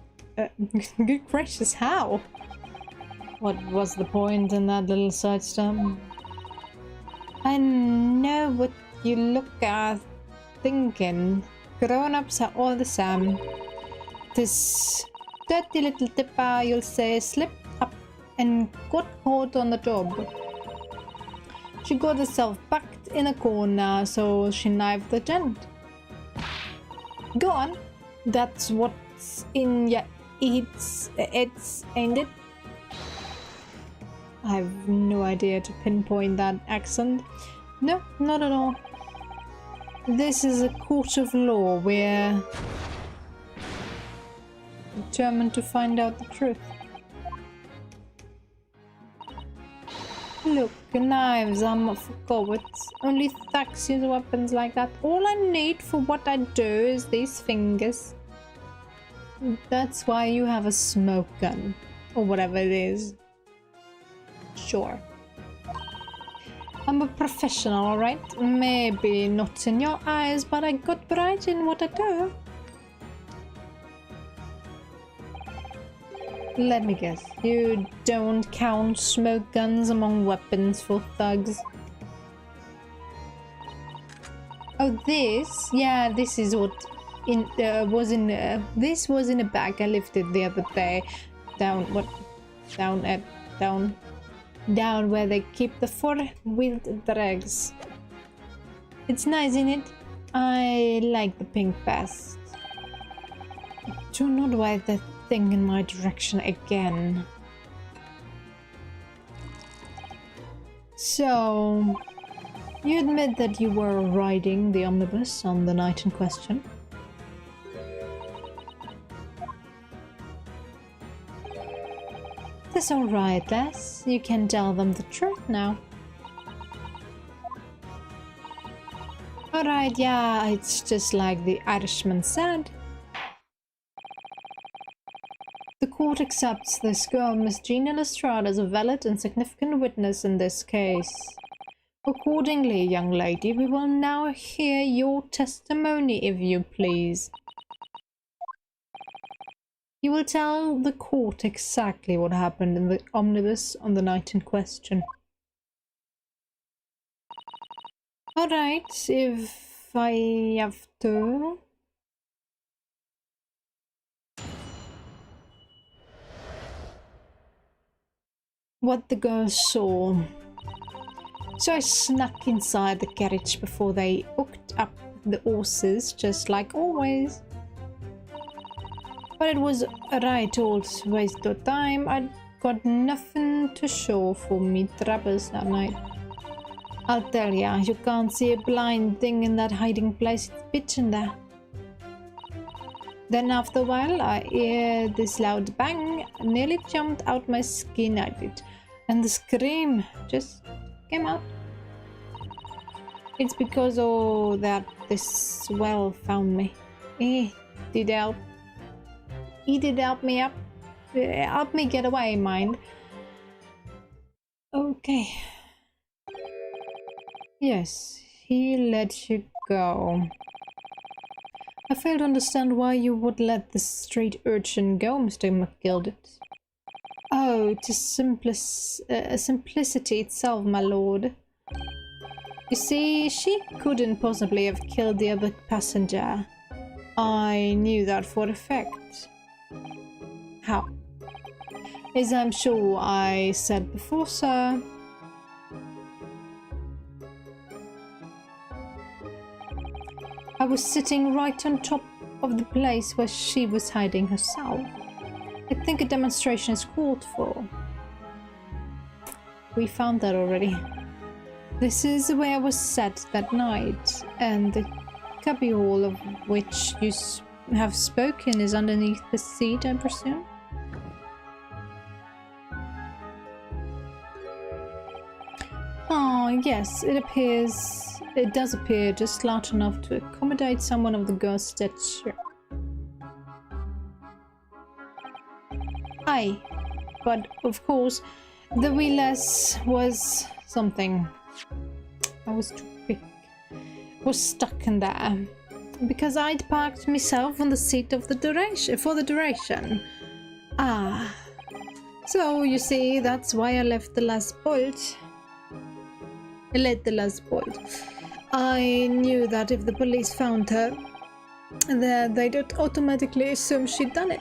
Good gracious, how? What was the point in that little side stump? I know what you look at thinking. Grown-ups are all the same. This dirty little dipper, you'll say, slipped up and got caught on the job. She got herself backed in a corner, so she knifed the gent. Go on. That's what's in your it's ain't it? I have no idea to pinpoint that accent. No, not at all. This is a court of law. We're determined to find out the truth. Look, knives are not for cowards. Only thugs use weapons like that. All I need for what I do is these fingers. That's why you have a smoke gun. Or whatever it is. Sure. I'm a professional, alright? Maybe not in your eyes, but I got pride in what I do. Let me guess, you don't count smoke guns among weapons for thugs? Oh, this? Yeah, this is what this was in a bag I lifted the other day. Down where they keep the four-wheeled drags. It's nice, isn't it? I like the pink best. Do not wave that thing in my direction again. So, you admit that you were riding the omnibus on the night in question? That's alright, Les. You can tell them the truth now. Alright, yeah, it's just like the Irishman said. The court accepts this girl, Miss Gina Lestrade, as a valid and significant witness in this case. Accordingly, young lady, we will now hear your testimony, if you please. You will tell the court exactly what happened in the omnibus on the night in question. Alright, if I have to. What the girl saw. So I snuck inside the carriage before they hooked up the horses, just like always. But it was a right old waste of time. I'd got nothing to show for me troubles that night. I'll tell ya, you can't see a blind thing in that hiding place. It's pitch in there. Then after a while, I hear this loud bang. Nearly jumped out my skin, I did. And the scream just came out. It's because that this swell found me. He did help me up. Help me get away, mind. Okay. Yes, he let you go. I fail to understand why you would let the street urchin go, Mr. McGilded. Oh, it is simplicity itself, my lord. You see, she couldn't possibly have killed the other passenger. I knew that for a fact. How? As I'm sure I said before, sir. I was sitting right on top of the place where she was hiding herself. I think a demonstration is called for. We found that already. This is where I was sat that night, and the cubbyhole of which you have spoken is underneath the seat, I presume? Oh, yes, it does appear just large enough to accommodate someone of the girl's stature. Aye, but of course, the wheelers was something. I was too quick. Was stuck in there. Because I'd parked myself on the seat of the duration for the duration. Ah. So you see, that's why I left the last bolt. I let the last bolt. I knew that if the police found her, that they'd automatically assume she'd done it.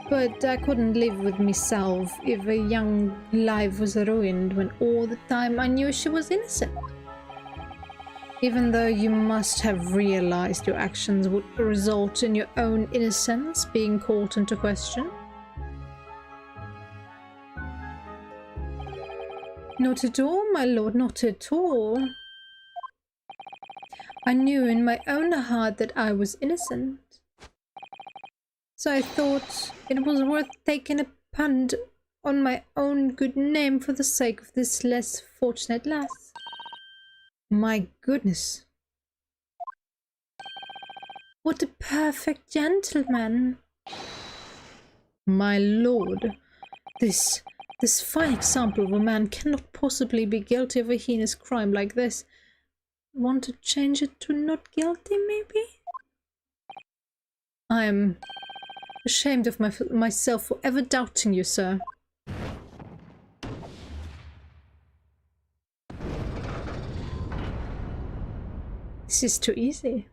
But I couldn't live with myself if a young life was ruined when all the time I knew she was innocent. Even though you must have realized your actions would result in your own innocence being called into question. Not at all, my lord, not at all. I knew in my own heart that I was innocent. So I thought it was worth taking a punt on my own good name for the sake of this less fortunate lass. My goodness. What a perfect gentleman. My lord, this fine example of a man cannot possibly be guilty of a heinous crime like this. Want to change it to not guilty, maybe? I am ashamed of myself for ever doubting you, sir. This is too easy.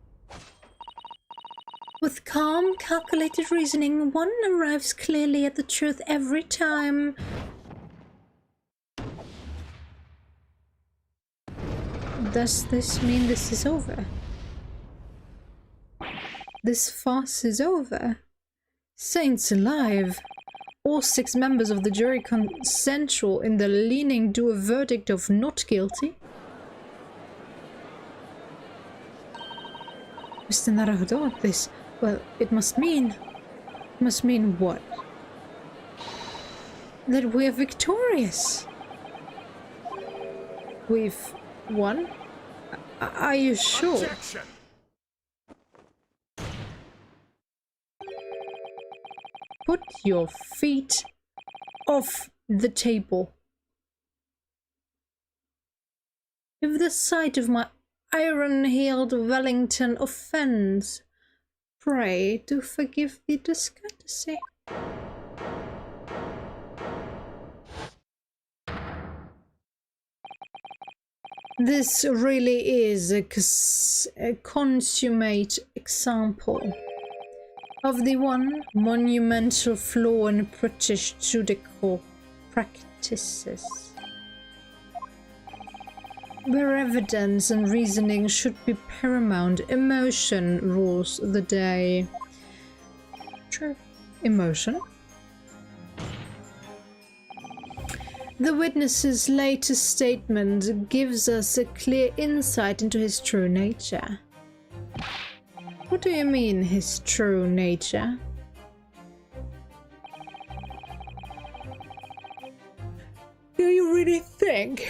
With calm, calculated reasoning, one arrives clearly at the truth every time. Does this mean this is over? This farce is over? Saints alive! All 6 members of the jury consensual in the leaning to a verdict of not guilty? Mr. Naruhodo, this... well, it must mean... must mean what? That we're victorious! We've won? Are you sure? Objection! Put your feet off the table. If the sight of my iron-heeled Wellington offends, pray do forgive the discourtesy. This really is a consummate example of the one monumental flaw in British judicial practices, where evidence and reasoning should be paramount, emotion rules the day. True. Emotion? The witness's latest statement gives us a clear insight into his true nature. What do you mean, his true nature? Do you really think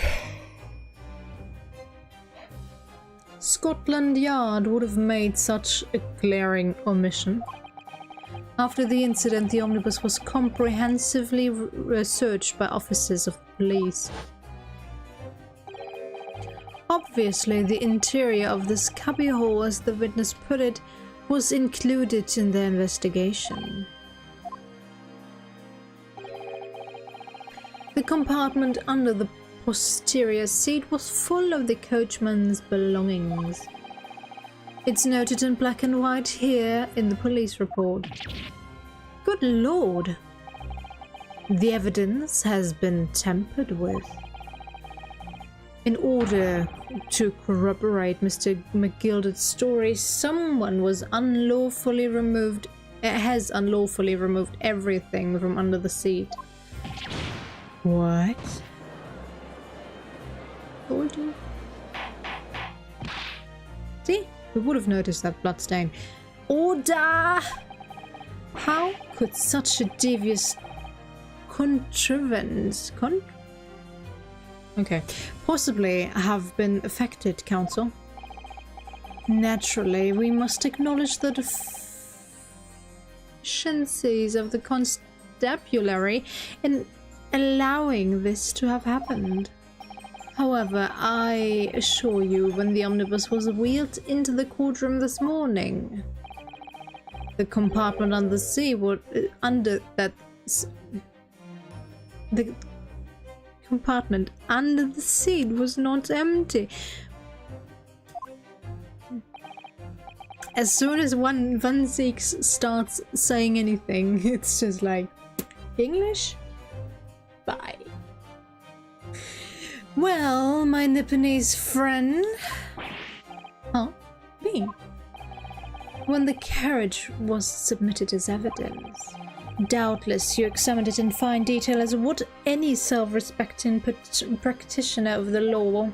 Scotland Yard would have made such a glaring omission? After the incident, the omnibus was comprehensively searched by officers of police. Obviously, the interior of this cubbyhole, as the witness put it, was included in the investigation. The compartment under the posterior seat was full of the coachman's belongings. It's noted in black and white here in the police report. Good Lord! The evidence has been tampered with. In order to corroborate Mr. McGilder's story, someone was unlawfully removed It has unlawfully removed everything from under the seat. What? Told you. See? We would have noticed that bloodstain. Order! How could such a devious contrivance possibly have been affected, Council? Naturally, we must acknowledge the deficiencies of the constabulary in allowing this to have happened. However, I assure you, when the omnibus was wheeled into the courtroom this morning, the compartment under the sea was the compartment under the seat was not empty. As soon as Van Zieks starts saying anything, it's just like, English? Bye. Well, my Nipponese friend... Huh? Me? When the carriage was submitted as evidence, doubtless you examined it in fine detail as would any self-respecting practitioner of the law.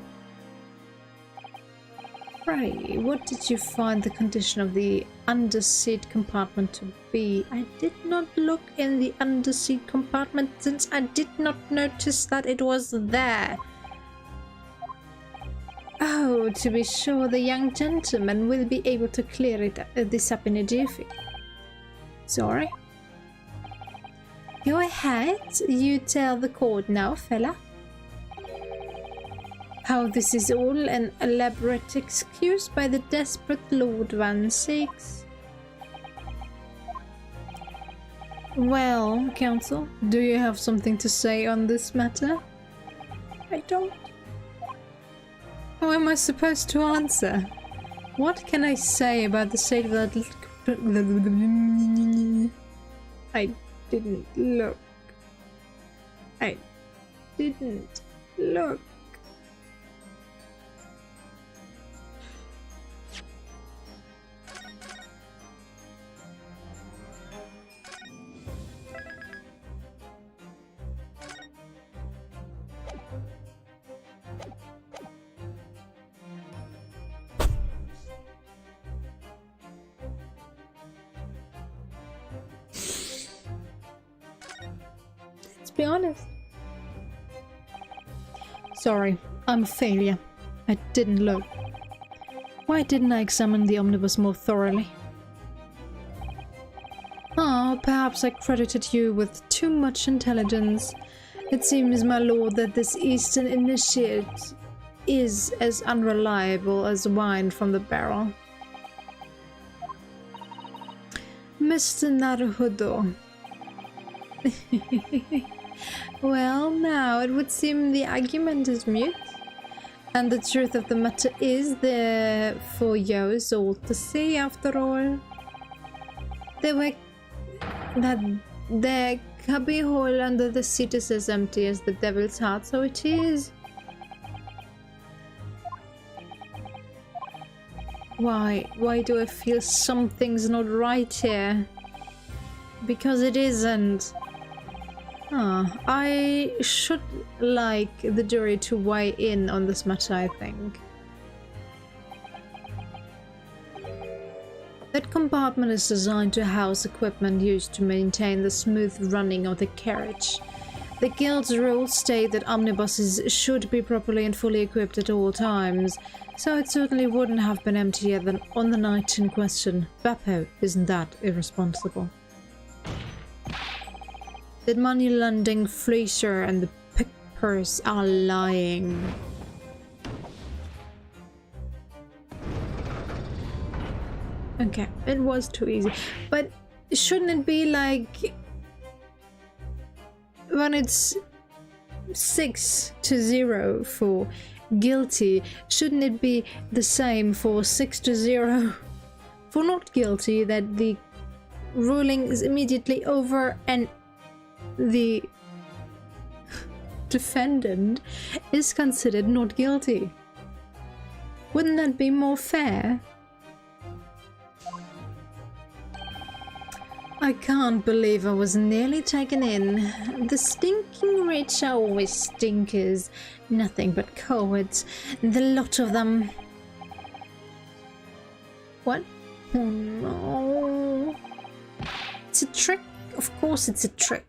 Pray, what did you find the condition of the underseat compartment to be? I did not look in the underseat compartment since I did not notice that it was there. Oh, to be sure, the young gentleman will be able to clear this up in a jiffy. Sorry? Go ahead, you tell the court now, fella. How this is all an elaborate excuse by the desperate Lord Van Zieks. Well, Counsel, do you have something to say on this matter? I don't. How am I supposed to answer? What can I say about the state of that... I didn't look. I didn't look. Be honest. Sorry, I'm a failure. I didn't look. Why didn't I examine the omnibus more thoroughly? Ah, perhaps I credited you with too much intelligence. It seems, my lord, that this Eastern initiate is as unreliable as wine from the barrel. Mr. Naruhodo. Well, now, it would seem the argument is mute, and the truth of the matter is there for yours all to see, after all. Their cubbyhole under the seat is as empty as the devil's heart, so it is. Why do I feel something's not right here? Because it isn't. I should like the jury to weigh in on this matter, I think. That compartment is designed to house equipment used to maintain the smooth running of the carriage. The Guild's rules state that omnibuses should be properly and fully equipped at all times, so it certainly wouldn't have been emptier than on the night in question. Beppo isn't that irresponsible. The money-lending fleecer and the pickpurse are lying. Okay, it was too easy. But shouldn't it be like... when it's 6-0 for guilty, shouldn't it be the same for 6-0 for not guilty, that the ruling is immediately over and the defendant is considered not guilty? Wouldn't that be more fair? I can't believe I was nearly taken in. The stinking rich are always stinkers. Nothing but cowards. The lot of them. What? Oh no. It's a trick. Of course it's a trick.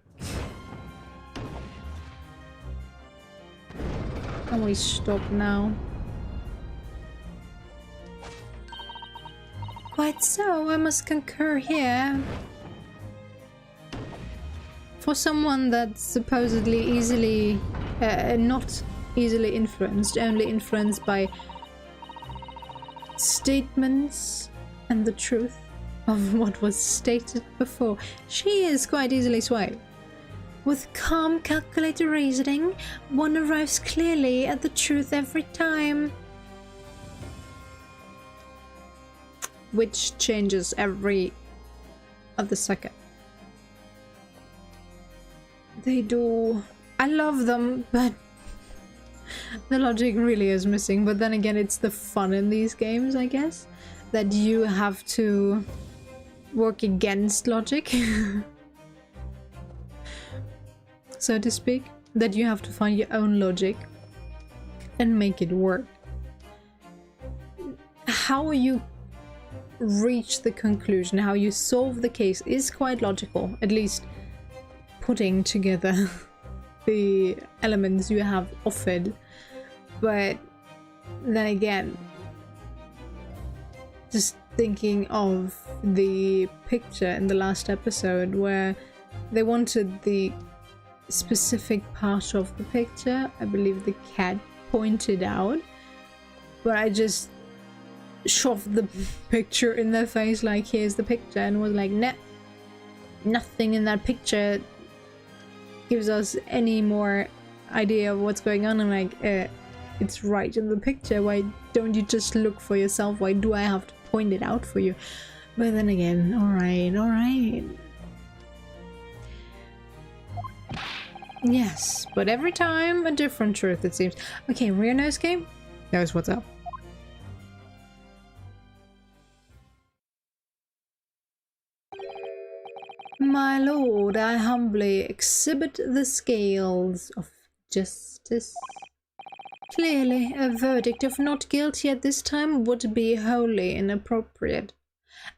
Can we stop now? Quite so, I must concur here. For someone that's supposedly easily, not easily influenced, only influenced by statements and the truth of what was stated before, she is quite easily swayed. With calm, calculated reasoning, one arrives clearly at the truth every time. Which changes every other second. They do. I love them, but the logic really is missing. But then again, it's the fun in these games, I guess, that you have to work against logic, so to speak. That you have to find your own logic and make it work. How you reach the conclusion, how you solve the case is quite logical, at least putting together the elements you have offered. But then again, just thinking of the picture in the last episode where they wanted the specific part of the picture, I believe the cat pointed out, but I just shoved the picture in their face like, here's the picture, and was like, nah, nothing in that picture gives us any more idea of what's going on. I'm like, it's right in the picture, why don't you just look for yourself? Why do I have to point it out for you? But then again, alright. Yes, but every time a different truth, it seems. Okay, rear nose game? Knows what's up. My lord, I humbly exhibit the scales of justice. Clearly, a verdict of not guilty at this time would be wholly inappropriate.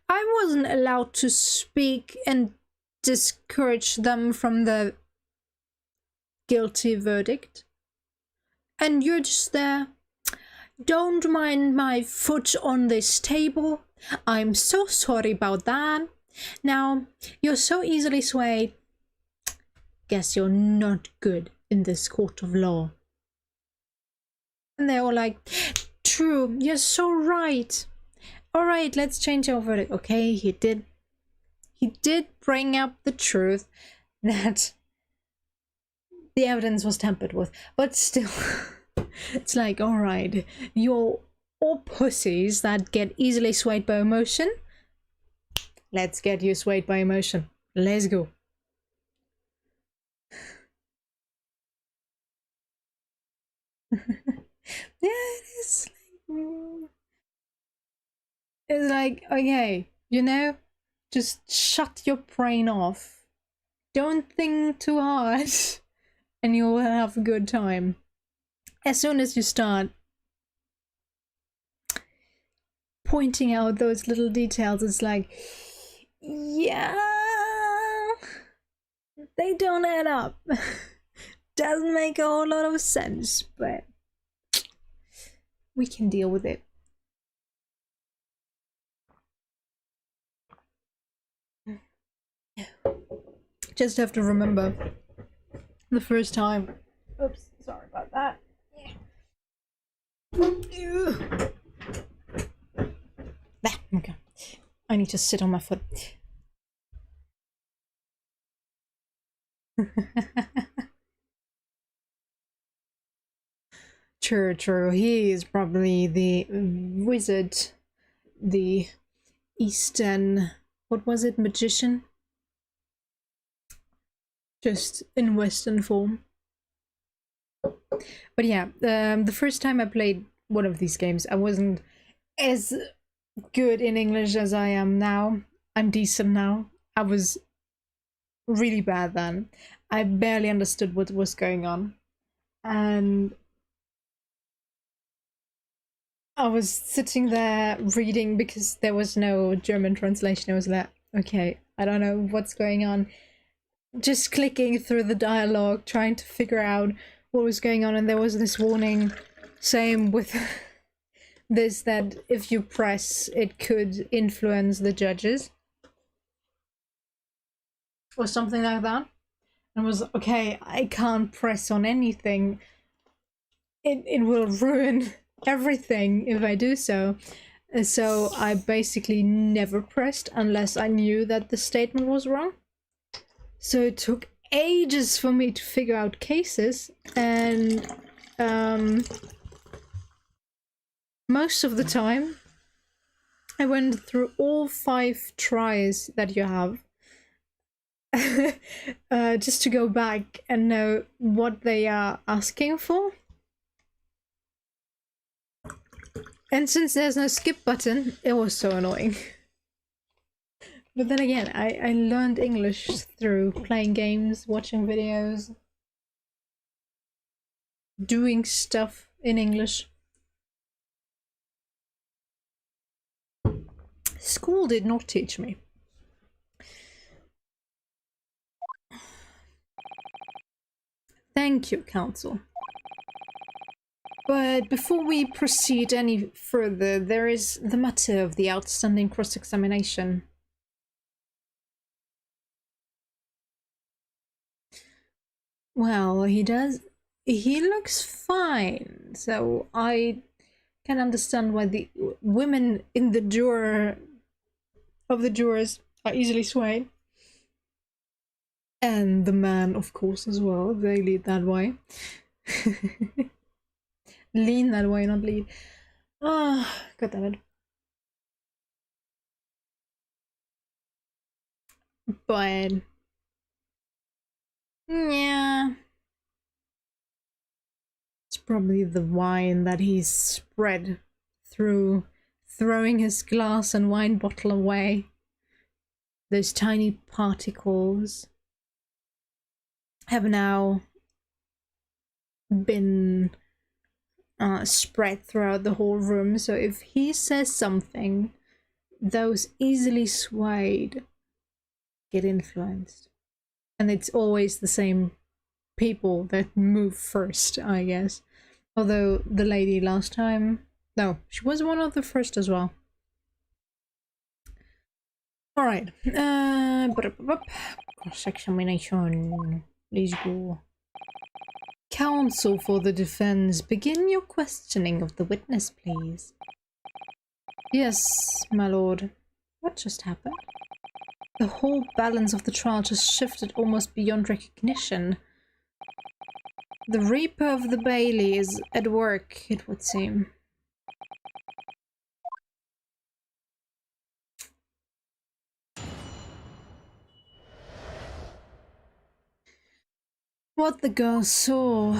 I wasn't allowed to speak and discourage them from the guilty verdict. And you're just there. Don't mind my foot on this table. I'm so sorry about that. Now, you're so easily swayed. Guess you're not good in this court of law. And they're all like, true, you're so right. Alright, let's change our verdict. Okay, he did bring up the truth that the evidence was tampered with. But still, it's like, alright, you're all pussies that get easily swayed by emotion. Let's get you swayed by emotion. Let's go. Yeah, it is. It's like, okay, you know, just shut your brain off. Don't think too hard, and you'll have a good time. As soon as you start pointing out those little details, it's like, yeah, they don't add up. Doesn't make a whole lot of sense, but we can deal with it. Just have to remember the first time. Oops, sorry about that. There, okay. I need to sit on my foot. True. He is probably the wizard, the Eastern, what was it, magician? Just in Western form. But yeah, the first time I played one of these games, I wasn't as good in English as I am now. I'm decent now. I was really bad then. I barely understood what was going on. And I was sitting there reading because there was no German translation. I was like, okay, I don't know what's going on. Just clicking through the dialogue, trying to figure out what was going on. And there was this warning, same with this, that if you press, it could influence the judges. Or something like that. And I was, okay, I can't press on anything. It will ruin everything if I do so. So I basically never pressed unless I knew that the statement was wrong. So it took ages for me to figure out cases, and most of the time I went through all 5 tries that you have just to go back and know what they are asking for. And since there's no skip button, it was so annoying. But then again, I learned English through playing games, watching videos, doing stuff in English. School did not teach me. Thank you, Counsel. But before we proceed any further, there is the matter of the outstanding cross-examination. Well, he looks fine, so I can understand why the women in the jurors are easily swayed. And the man, of course, as well. They lead that way. Lean that way, not lead. Ah, god damn it. But yeah, it's probably the wine that he's spread through, throwing his glass and wine bottle away. Those tiny particles have now been spread throughout the whole room, so if he says something, those easily swayed get influenced. And it's always the same people that move first, I guess. Although the lady last time, no, she was one of the first as well. Alright, cross-examination, please go. Counsel for the defense, begin your questioning of the witness, please. Yes, my lord. What just happened? The whole balance of the trial just shifted almost beyond recognition. The Reaper of the Bailey is at work, it would seem. What the girl saw.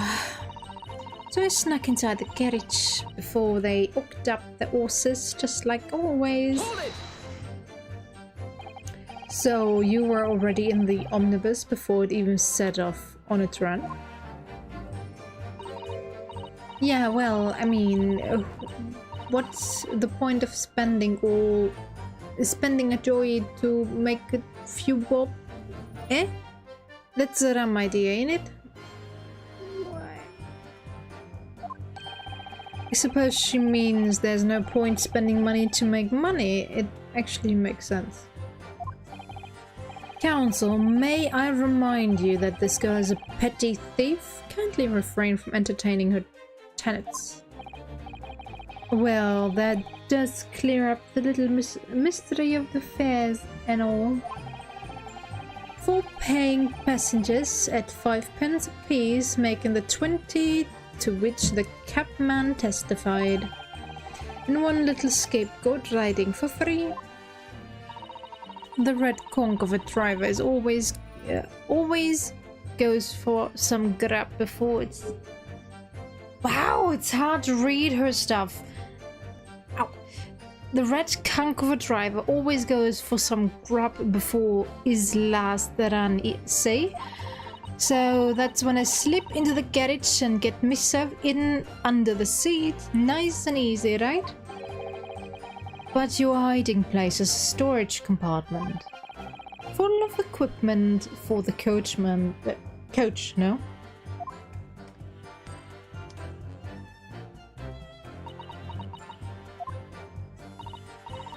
So I snuck inside the carriage before they hooked up the horses, just like always. So you were already in the omnibus before it even set off on its run? Yeah, well, I mean, what's the point of spending a joy to make a few bob? Eh? That's a rum idea, ain't it? I suppose she means there's no point spending money to make money. It actually makes sense. Counsel, may I remind you that this girl is a petty thief? Kindly refrain from entertaining her tenants. Well, that does clear up the little mystery of the fares and all. 4 paying passengers at 5p apiece, making the 20 to which the cabman testified. And 1 little scapegoat riding for free. The red conch of a driver is always goes for some grab before it's... Wow, it's hard to read her stuff. Ow. The red conqueror driver always goes for some grub before his last run, say. So that's when I slip into the garage and get myself in under the seat. Nice and easy, right? But your hiding place is a storage compartment. Full of equipment for the coachman. Coach, no?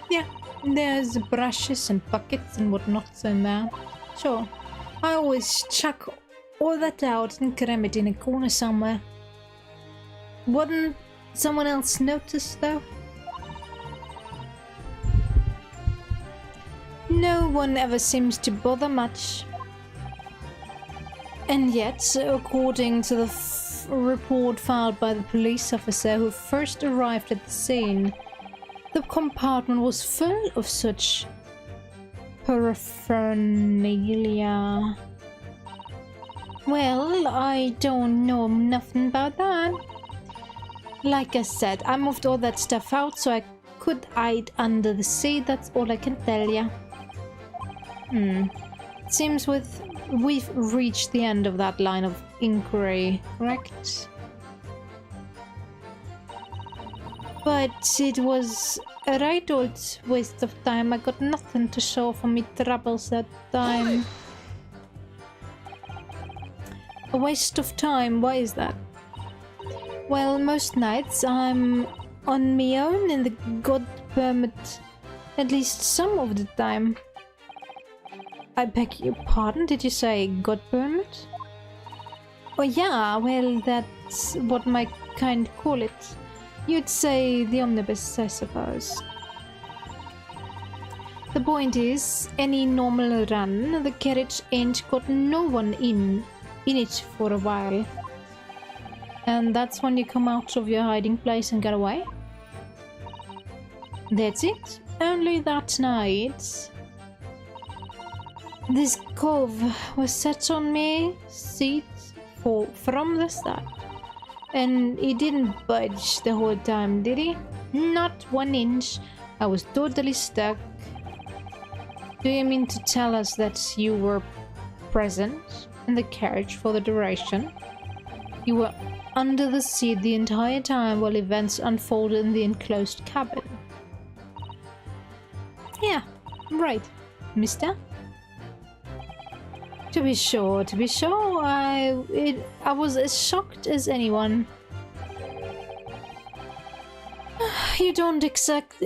Yeah, there's brushes and buckets and whatnots in there. Sure, I always chuck all that out and cram it in a corner somewhere. Wouldn't someone else notice though? No one ever seems to bother much. And yet, according to the report filed by the police officer who first arrived at the scene, the compartment was full of such paraphernalia. Well, I don't know nothing about that. Like I said, I moved all that stuff out so I could hide under the seat, that's all I can tell ya. Seems we've reached the end of that line of inquiry, correct? But it was a right old waste of time. I got nothing to show for me troubles that time. A waste of time? Why is that? Well, most nights I'm on my own in the god permit. At least some of the time. I beg your pardon, did you say god permit? Oh yeah, well that's what my kind call it. You'd say the omnibus, I suppose. The point is, any normal run, the carriage ain't got no one in it for a while. And that's when you come out of your hiding place and get away? That's it? Only that night. This cove was set on me seat from the start. And he didn't budge the whole time, did he? Not 1 inch. I was totally stuck. Do you mean to tell us that you were present in the carriage for the duration? You were under the seat the entire time while events unfolded in the enclosed cabin? Yeah, right, mister. To be sure, I was as shocked as anyone. You don't expect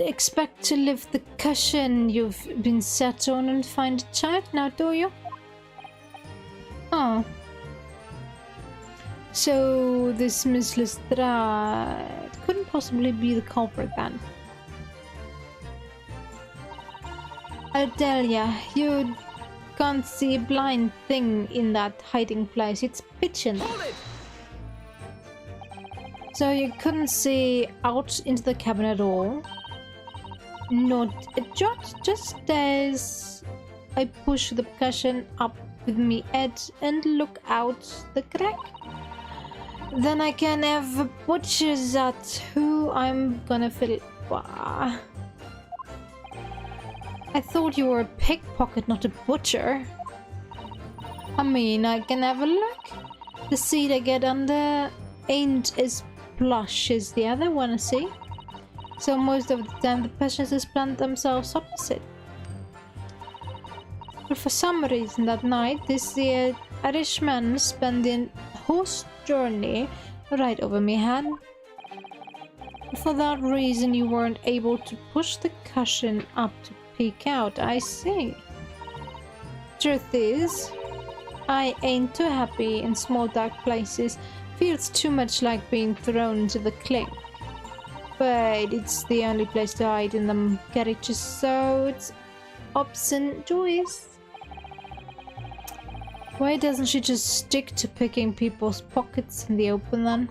to lift the cushion you've been sat on and find a child now, do you? Oh. So this Miss Lestrade couldn't possibly be the culprit then. I'll tell ya, you can't see a blind thing in that hiding place. It's pitch in there. So you couldn't see out into the cabin at all? Not a jot, just as I push the cushion up with me head and look out the crack. Then I can have a butcher's at who I'm gonna fill. Bah. I thought you were a pickpocket, not a butcher. I mean, I can have a look. The seat I get under ain't as plush as the other one, I see. So most of the time the passengers plant themselves opposite. But for some reason that night, this Irishman spent the whole journey right over me head. For that reason you weren't able to push the cushion up to peek out, I see. Truth is, I ain't too happy in small dark places. Feels too much like being thrown into the clink. But it's the only place to hide in them carriages, so it's ups and joys. Why doesn't she just stick to picking people's pockets in the open then?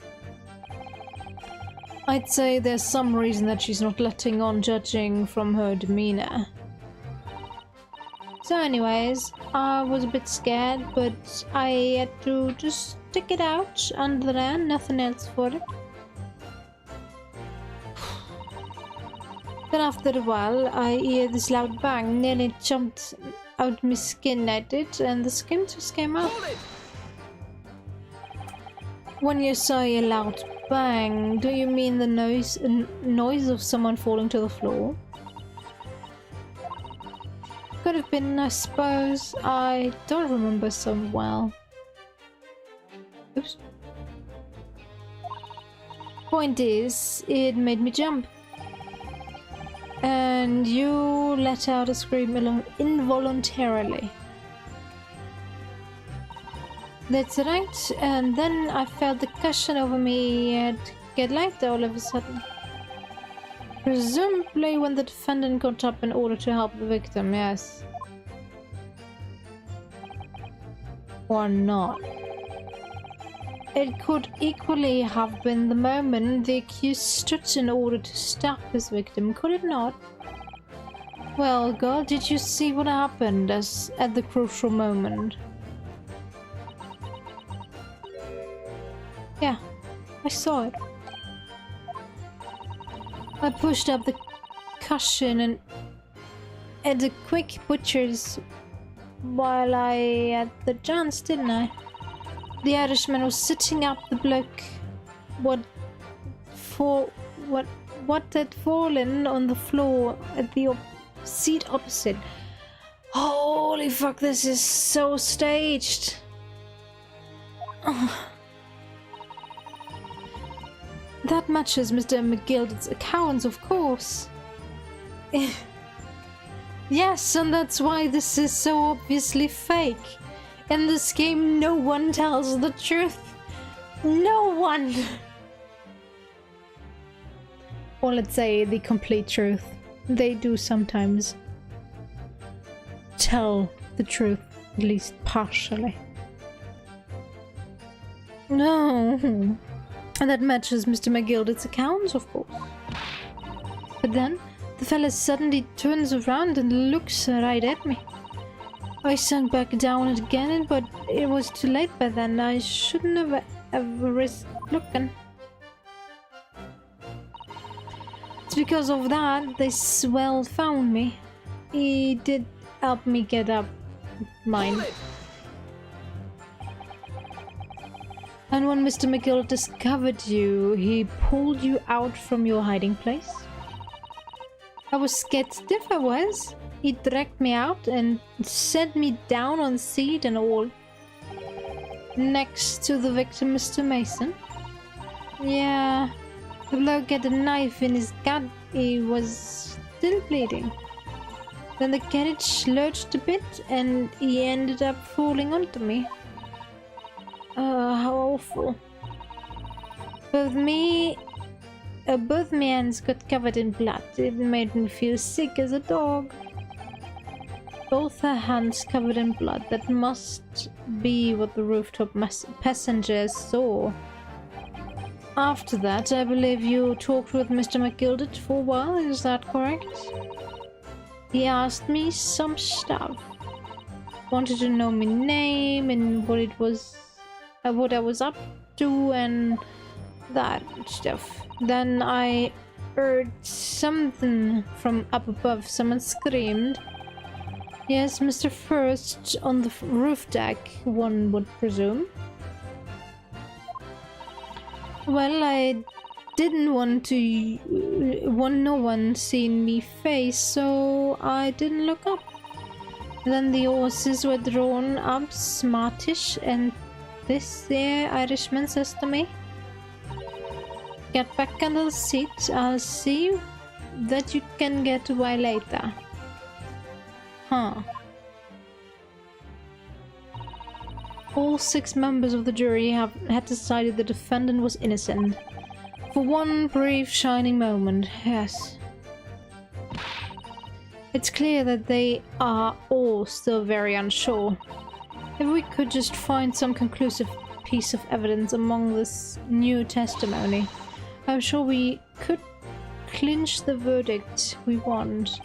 I'd say there's some reason that she's not letting on, judging from her demeanor. So anyways, I was a bit scared, but I had to just stick it out under there, nothing else for it. Then after a while, I hear this loud bang, nearly jumped out my skin I did, and the skin just came out. When you say a loud bang, do you mean the noise of someone falling to the floor? Could have been, I suppose. I don't remember so well. Oops. Point is, it made me jump. And you let out a scream involuntarily. That's right, and then I felt the cushion over me head get lighter all of a sudden. Presumably when the defendant got up in order to help the victim, yes. Or not. It could equally have been the moment the accused stood in order to stop his victim, could it not? Well, girl, did you see what happened at the crucial moment? Yeah, I saw it. I pushed up the cushion and at a quick butcher's while I had the chance, didn't I? The Irishman was sitting up the bloke what had fallen on the floor at the seat opposite. Holy fuck, this is so staged. That matches Mr. McGilder's accounts, of course. Yes, and that's why this is so obviously fake. In this game, no one tells the truth. No one! Or let's say the complete truth. They do sometimes tell the truth, at least partially. No. And that matches Mr. McGilder's accounts, of course. But then, the fella suddenly turns around and looks right at me. I sunk back down again, but it was too late by then. I shouldn't have ever risked looking. It's because of that they swell found me. He did help me get up mine. And when Mr. McGill discovered you, he pulled you out from your hiding place? I was scared stiff, I was. He dragged me out and set me down on the seat and all. Next to the victim, Mr. Mason. Yeah, the bloke had a knife in his gut. He was still bleeding. Then the carriage lurched a bit and he ended up falling onto me. How awful. Both my hands got covered in blood. It made me feel sick as a dog. Both her hands covered in blood. That must be what the rooftop passengers saw. After that, I believe you talked with Mr. McGilder for a while, is that correct? He asked me some stuff. Wanted to know my name and what I was up to and that stuff. Then I heard something from up above. Someone screamed. Yes, Mr. First on the roof deck, one would presume. Well, I didn't want no one seeing me face, so I didn't look up. Then the horses were drawn up smartish, and this there Irishman says to me, "Get back under the seat, I'll see that you can get away later." Huh. All 6 members of the jury had decided the defendant was innocent. For one brief shining moment, yes. It's clear that they are all still very unsure. If we could just find some conclusive piece of evidence among this new testimony, I'm sure we could clinch the verdict we want.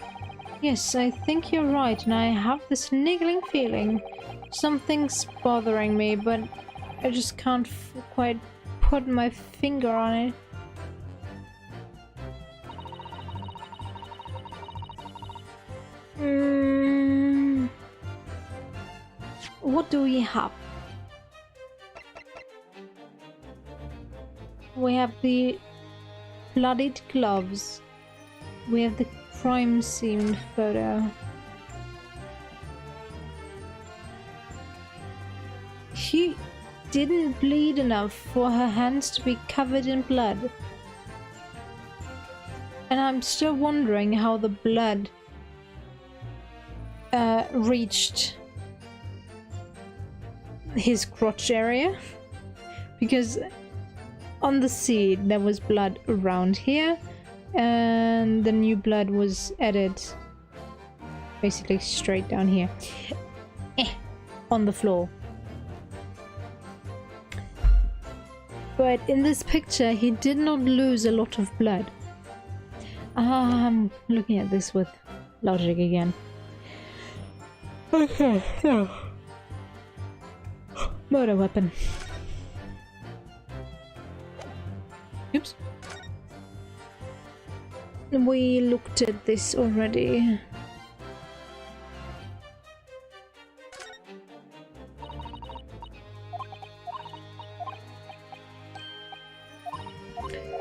Yes, I think you're right, and I have this niggling feeling. Something's bothering me, but I just can't quite put my finger on it. What do we have? We have the bloodied gloves. We have the crime scene photo. She didn't bleed enough for her hands to be covered in blood. And I'm still wondering how the blood reached his crotch area. Because on the seed there was blood around here, and the new blood was added basically straight down here. On the floor. But in this picture he did not lose a lot of blood. I'm looking at this with logic again. Okay, so murder weapon. Oops. We looked at this already.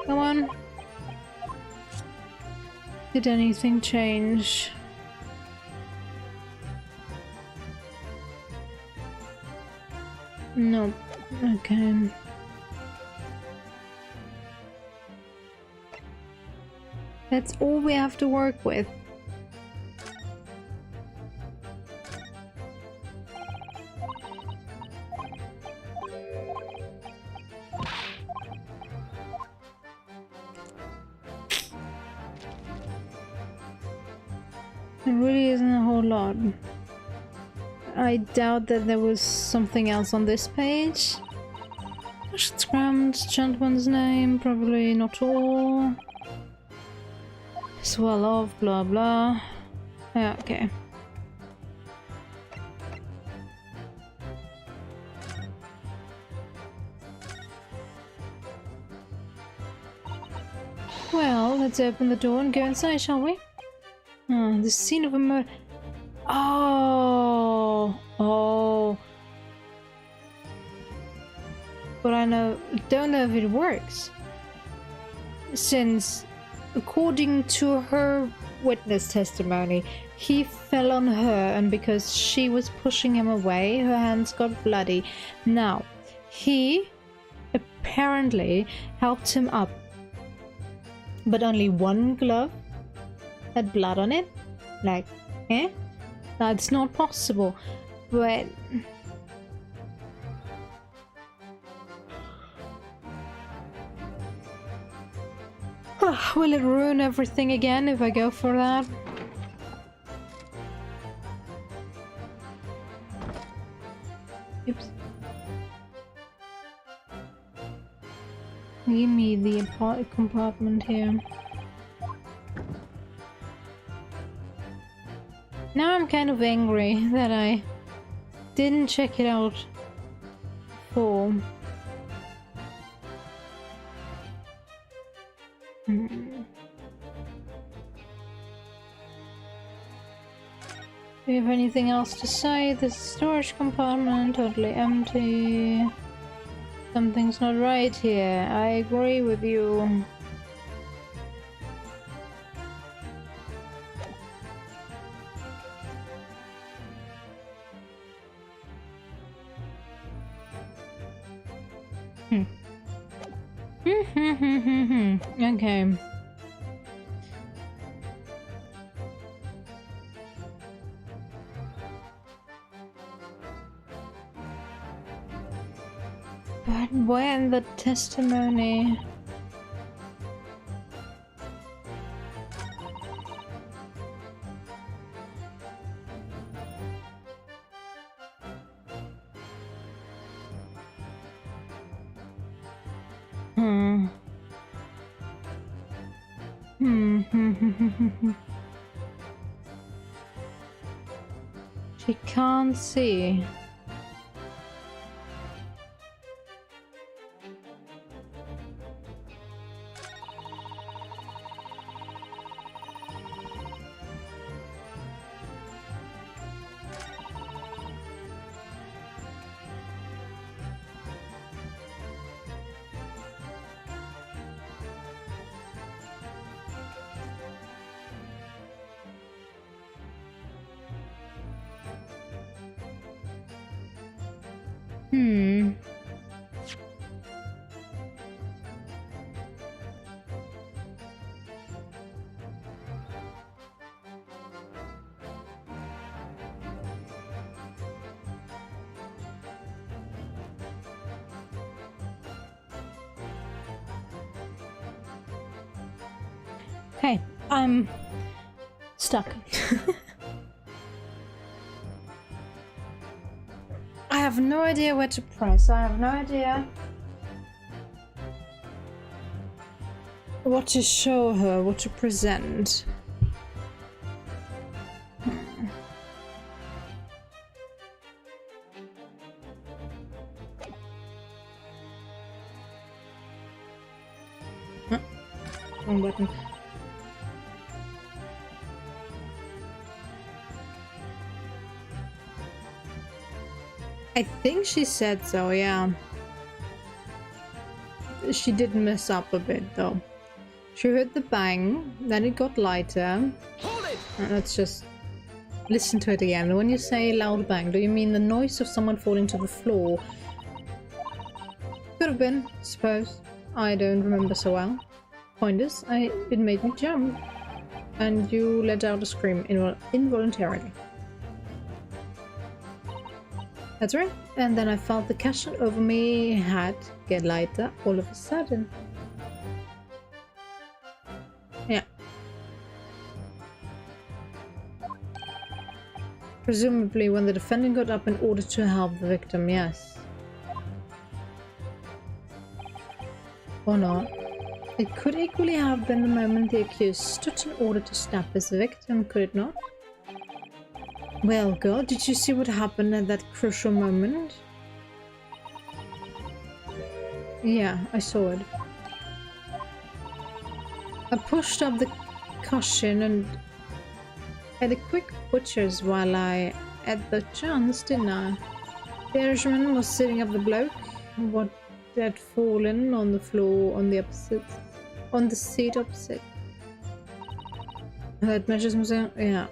Come on. Did anything change? No. Okay. That's all we have to work with. There really isn't a whole lot. I doubt that there was something else on this page. Scrammed gentleman's name, probably not all. Swell off, blah blah. Yeah, okay. Well, let's open the door and go inside, shall we? The scene of a murder. Oh. But I don't know if it works. Since, according to her witness testimony, he fell on her, and because she was pushing him away, her hands got bloody. Now, he apparently helped him up, but only one glove had blood on it. Like, that's not possible. But will it ruin everything again if I go for that? Oops. Give me the compartment here. Now I'm kind of angry that I didn't check it out before. Do you have anything else to say? This storage compartment totally empty. Something's not right here. I agree with you. Okay. But where in the testimony? She can't see. Hmm. Okay, I'm stuck. I have no idea where to press. I have no idea what to show her, what to present. Wrong button. I think she said so, yeah. She did mess up a bit though. She heard the bang, then it got lighter. Hold it! Let's just listen to it again. When you say loud bang, do you mean the noise of someone falling to the floor? Could have been, suppose. I don't remember so well. Point is, it made me jump. And you let out a scream involuntarily. That's right. And then I felt the cushion over my head get lighter all of a sudden. Yeah. Presumably when the defendant got up in order to help the victim, yes. Or not. It could equally have been the moment the accused stood in order to stab his victim, could it not? Well, girl, did you see what happened at that crucial moment? Yeah, I saw it. I pushed up the cushion and had a quick butcher's while I had the chance, didn't I? The Irishman was sitting up the bloke, what had fallen on the floor on the seat opposite. That measures museum, yeah.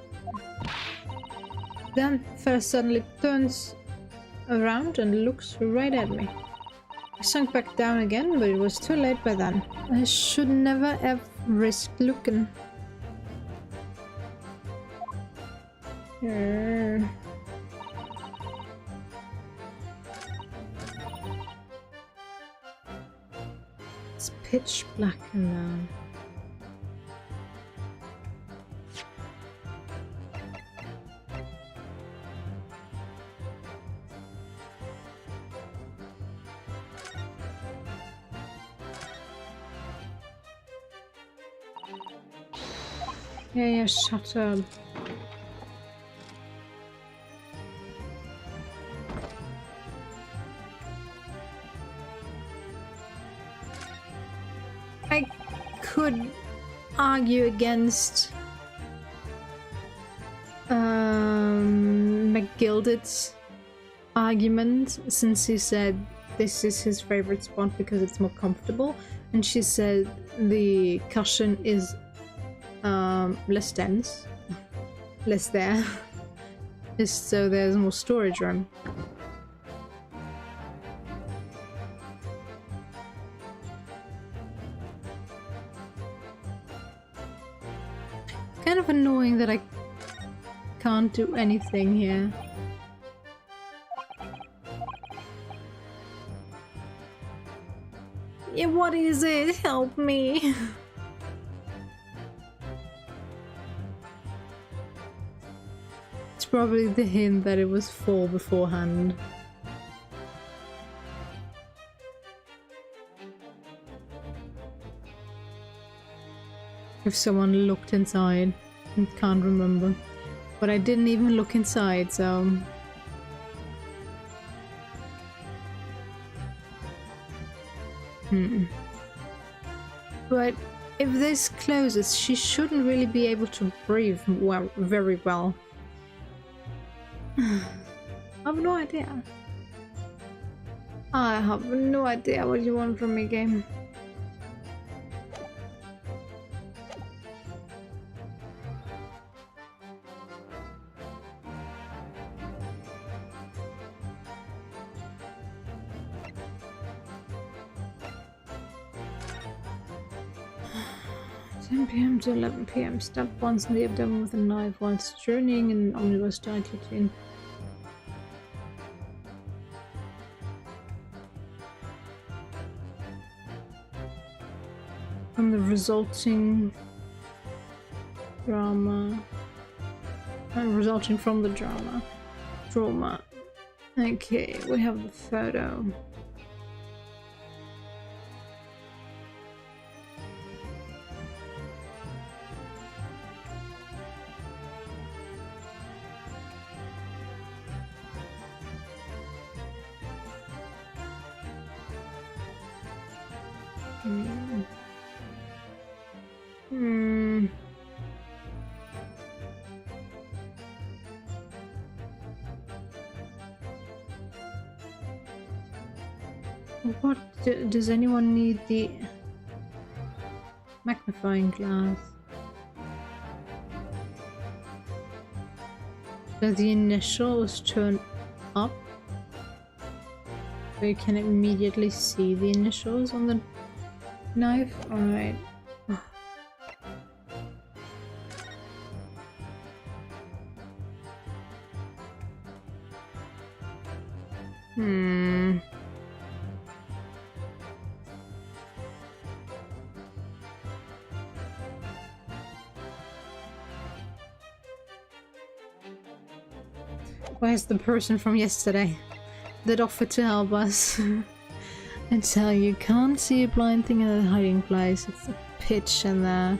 Then fella suddenly turns around and looks right at me. I sunk back down again, but it was too late by then. I should never have risked looking. It's pitch black in there. Yeah, shut up. I could argue against McGilded's argument, since he said this is his favorite spot because it's more comfortable, and she said the cushion is less dense, less there, just so there's more storage room. Kind of annoying that I can't do anything here. Yeah, what is it? Help me. It's probably the hint that it was full beforehand. If someone looked inside, I can't remember. But I didn't even look inside, so... But if this closes, she shouldn't really be able to breathe very well. I have no idea. I have no idea what you want from me, game. 10 p.m. to 11 p.m. Stabbed once in the abdomen with a knife whilst journeying in an omnibus to Italy. From the resulting drama. Resulting from the trauma. Okay, we have the photo. What does anyone need the magnifying glass? So the initials turn up, so you can immediately see the initials on the knife. Alright. Where's the person from yesterday that offered to help us? I tell you, can't see a blind thing in a hiding place. It's a pitch in there.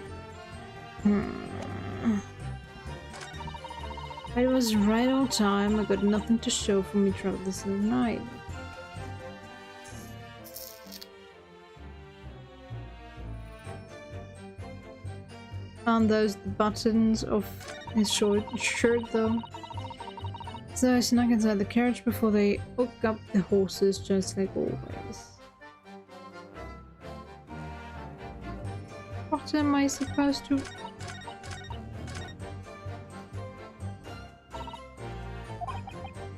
It was right on time. I got nothing to show for me throughout this night. Found those buttons of his short shirt though. So I snuck inside the carriage before they hooked up the horses, just like always. What am I supposed to...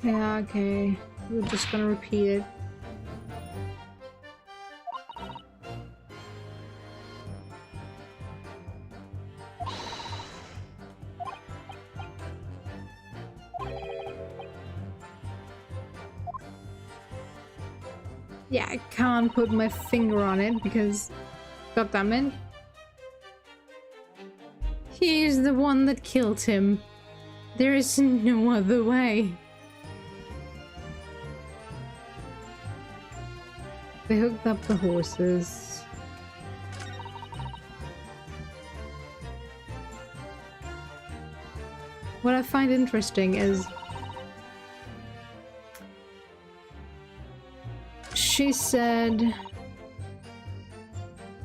Yeah, okay. We're just gonna repeat it. Yeah, I can't put my finger on it because, goddammit, he's the one that killed him. There is no other way. They hooked up the horses. What I find interesting is she said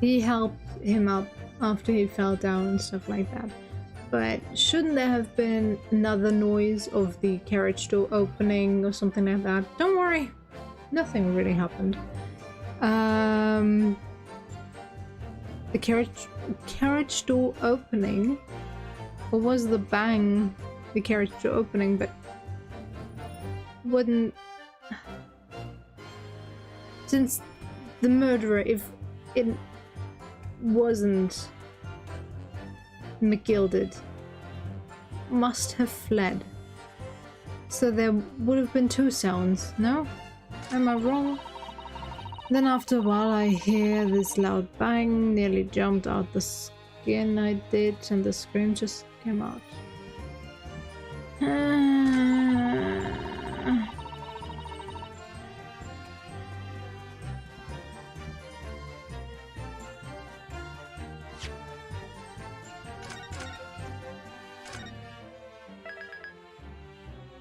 he helped him up after he fell down and stuff like that. But shouldn't there have been another noise of the carriage door opening or something like that? Don't worry, nothing really happened. The carriage door opening, or was the bang the carriage door opening? But wouldn't, since the murderer, if it wasn't McGilded, must have fled, so there would have been two sounds. No? Am I wrong? Then after a while I hear this loud bang, nearly jumped out the skin I did, and the scream just came out.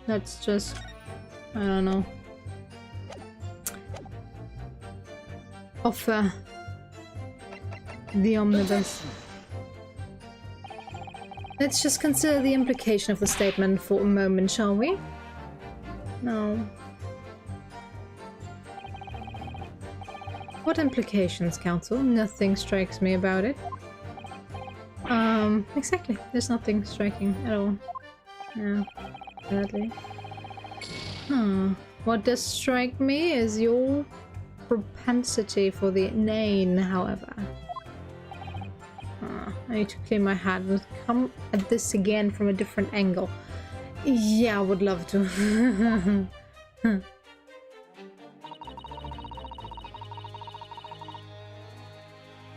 That's just, I don't know. Offer the omnibus. Let's just consider the implication of the statement for a moment, shall we? No. What implications, Council? Nothing strikes me about it. Exactly. There's nothing striking at all. No. Sadly. What does strike me is your propensity for the inane, however. I need to clear my head and come at this again from a different angle. Yeah, I would love to.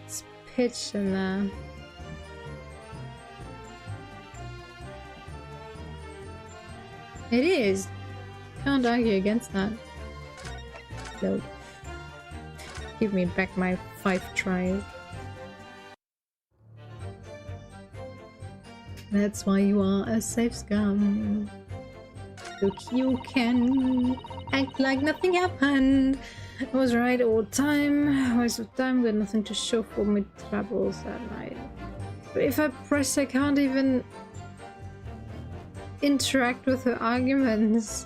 It's pitch in there. It is. Can't argue against that. No. Give me back my 5 tries. That's why you are a safe scum. Look, you can act like nothing happened. I was right all the time. Waste of time, got nothing to show for my troubles at night. But if I press, I can't even interact with her arguments.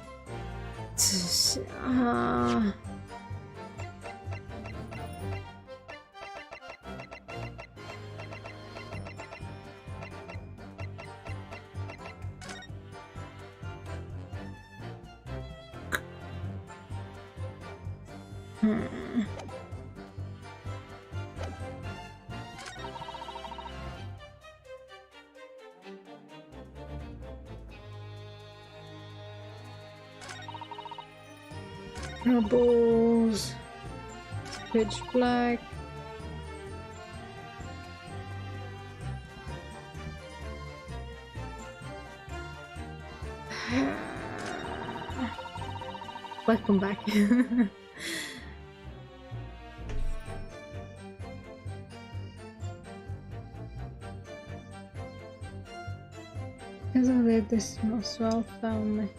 Troubles. Pitch black. Welcome back. Because I did this as well, found me.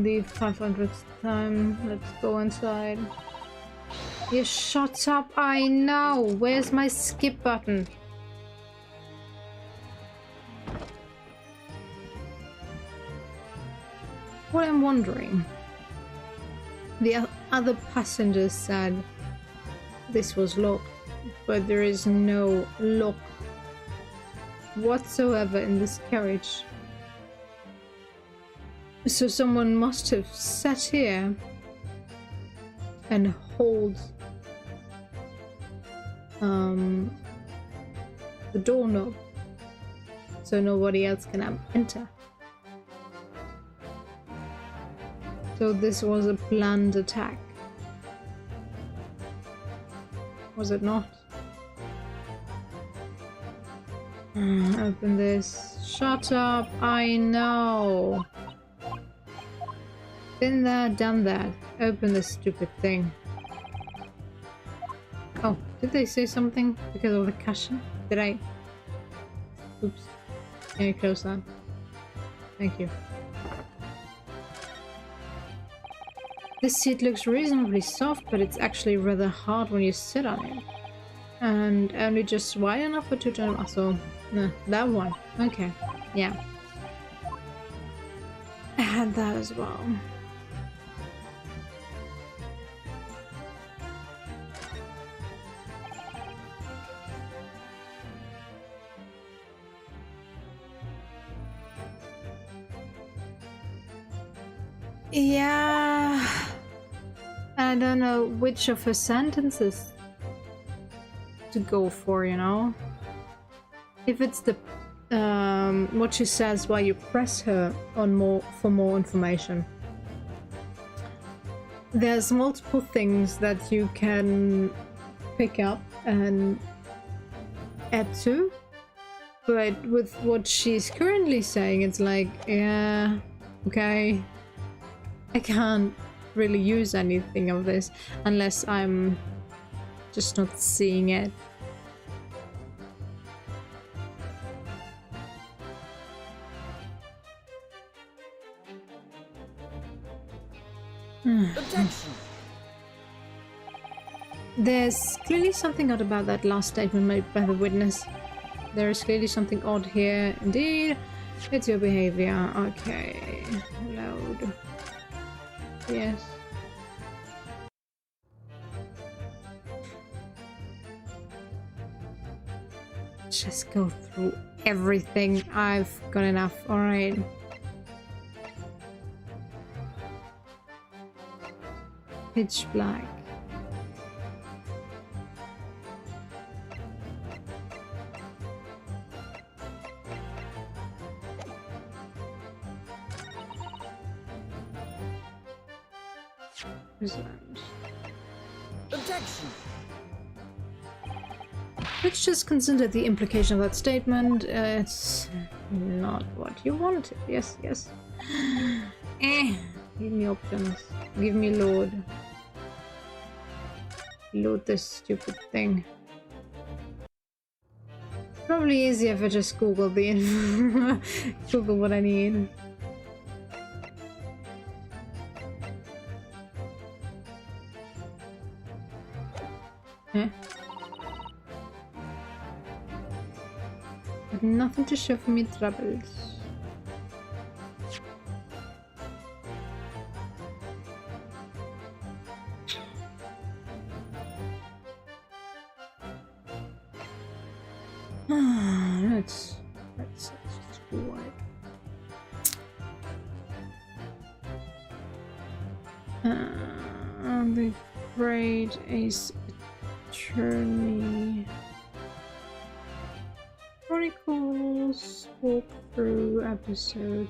The 500th time. Let's go inside. You shut up, I know. Where's my skip button? What I'm wondering. The other passengers said this was locked, but there is no lock whatsoever in this carriage. So someone must have sat here and hold the doorknob so nobody else can enter. So this was a planned attack. Was it not? Open this. Shut up, I know. Been there, done that. Open this stupid thing. Oh, did they say something because of the cushion? Did I? Oops. Can you close that? Thank you. This seat looks reasonably soft, but it's actually rather hard when you sit on it. And only just wide enough for 2 to muscle. No, that one. Okay. Yeah. I had that as well. Yeah, I don't know which of her sentences to go for, you know? If it's the what she says while you press her on for more information. There's multiple things that you can pick up and add to, but with what she's currently saying, it's like, yeah, okay. I can't really use anything of this unless I'm just not seeing it. Objection! There's clearly something odd about that last statement made by the witness. There is clearly something odd here. Indeed, it's your behavior. Okay. Load. Yes. Just go through everything. I've got enough. Alright. Pitch black. Objection! Let's just consider the implication of that statement. It's not what you wanted. Yes, yes. Give me options. Give me load. Load this stupid thing. Probably easier if I just Google the info. Google what I need. Huh? But nothing to show for me troubles. Let's just do it. The Great Ace Attorney Chronicles walkthrough episode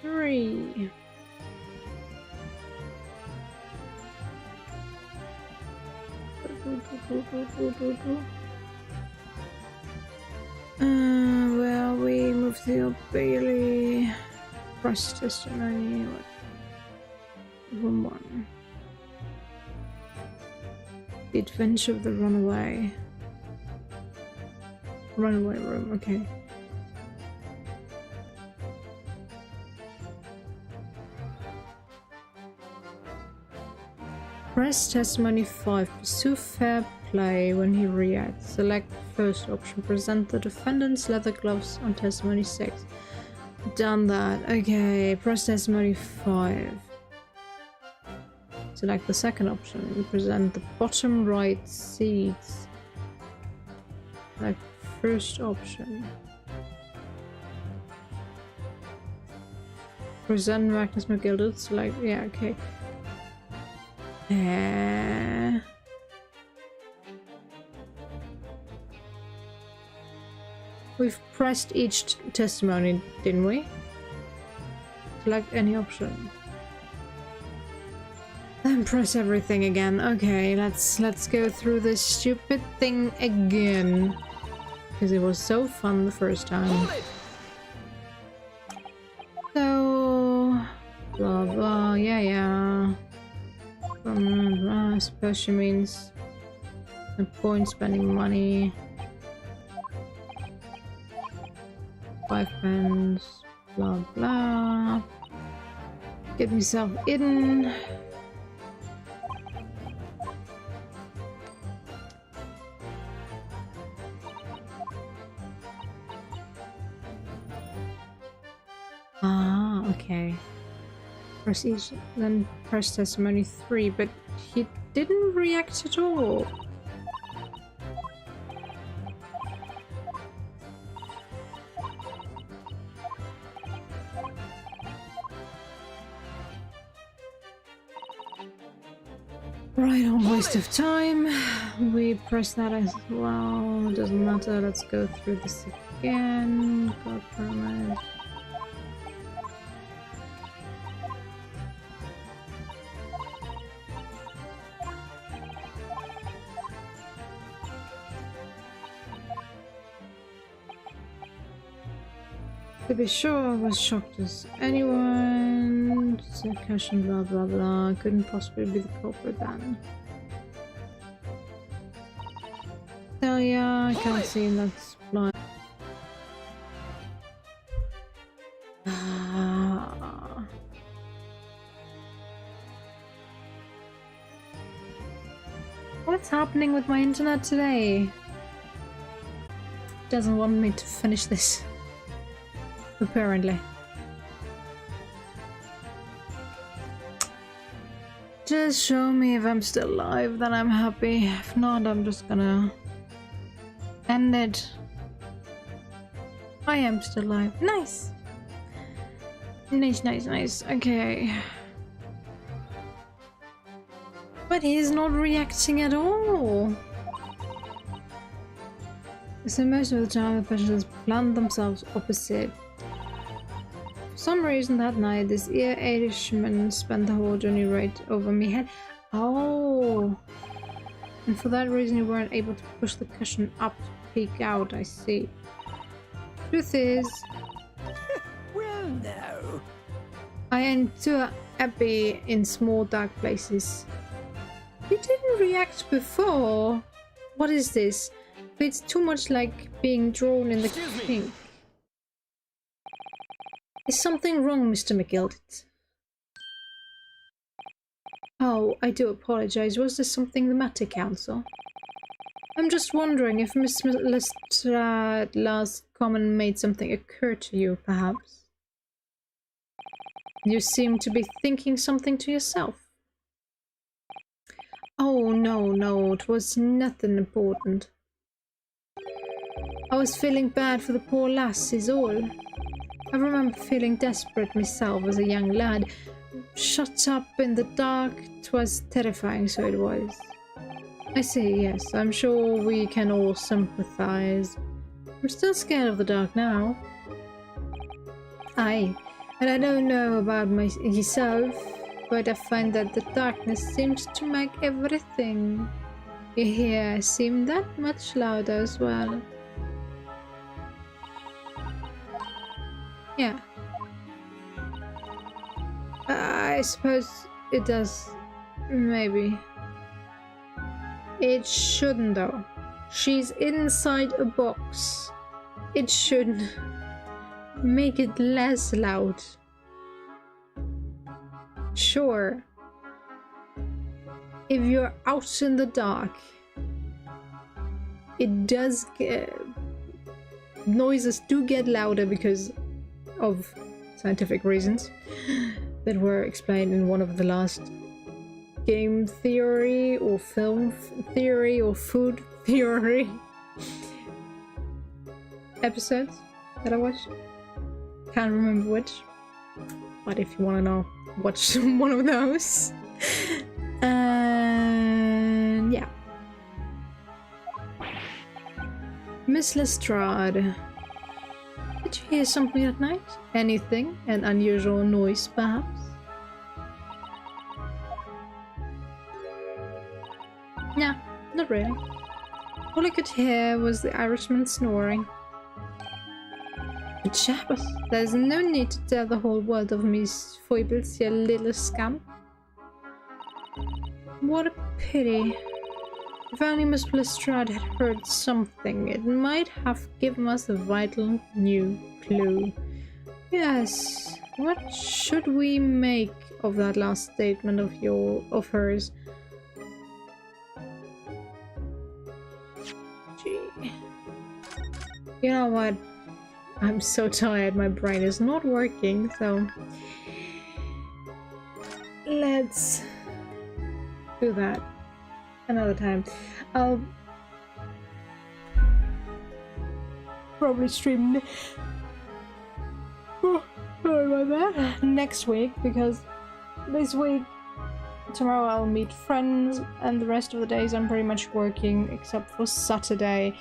3. Well, we moved the obiously press testimony. Room 1. The Adventure of the Runaway. Runaway room, okay. Press testimony 5. Pursue fair play when he reacts. Select the first option. Present the defendant's leather gloves on testimony 6. Done that. Okay, press testimony 5. Select the second option. Present the bottom right seats. Select the first option. Present Magnus McGilded. Select, yeah, okay. We've pressed each testimony, didn't we? Select any option. Then press everything again. Okay, let's go through this stupid thing again. Because it was so fun the first time. So blah blah, yeah. I suppose she means no point spending money. 5 pence, blah blah. Get myself in. Ah, okay. Press each, then press testimony 3, but he didn't react at all. Right, on waste of time. We press that as well. Doesn't matter. Let's go through this again. God permit. To be sure, I was shocked as anyone. Said cash and blah blah blah. Couldn't possibly be the culprit then. So yeah, I can't see that's blind. happening with my internet today? Doesn't want me to finish this. Apparently. Just show me if I'm still alive, then I'm happy. If not, I'm just gonna end it. I am still alive. Nice! Nice, nice, nice. Okay. But he's not reacting at all. So most of the time the specialists plant themselves opposite. For some reason that night this Irishman spent the whole journey right over me head. Oh! And for that reason you weren't able to push the cushion up to peek out, I see. Truth is... Well, no. I am too happy in small dark places. You didn't react before. What is this? It's too much like being drawn in the pink. Is something wrong, Mr. McGill? Oh, I do apologize. Was there something the matter, Counsel? I'm just wondering if Miss Lestrad's last comment made something occur to you, perhaps? You seem to be thinking something to yourself. Oh, no, it was nothing important. I was feeling bad for the poor lass, is all. I remember feeling desperate myself as a young lad. Shut up in the dark, 'twas terrifying, so it was. I see, yes, I'm sure we can all sympathize. I'm still scared of the dark now. Aye, and I don't know about yourself, but I find that the darkness seems to make everything you hear seem that much louder as well. Yeah. I suppose it does. Maybe. It shouldn't though. She's inside a box. It should make it less loud. Sure. If you're out in the dark, it does get... noises do get louder because of scientific reasons that were explained in one of the last game theory or film theory or food theory episodes that I watched. Can't remember which, but if you want to know, watch one of those. And yeah. Miss Lestrade. Did you hear something at night? Anything? An unusual noise, perhaps? Nah, not really. All I could hear was the Irishman snoring. Jabbers, there's no need to tell the whole world of Miss foibles, you little scamp. What a pity. If only Miss Lestrade had heard something, it might have given us a vital new clue. Yes, what should we make of that last statement of hers? Gee. You know what? I'm so tired, my brain is not working, so let's do that another time. I'll probably stream sorry about that, next week, because this week, tomorrow I'll meet friends, and the rest of the days I'm pretty much working, except for Saturday.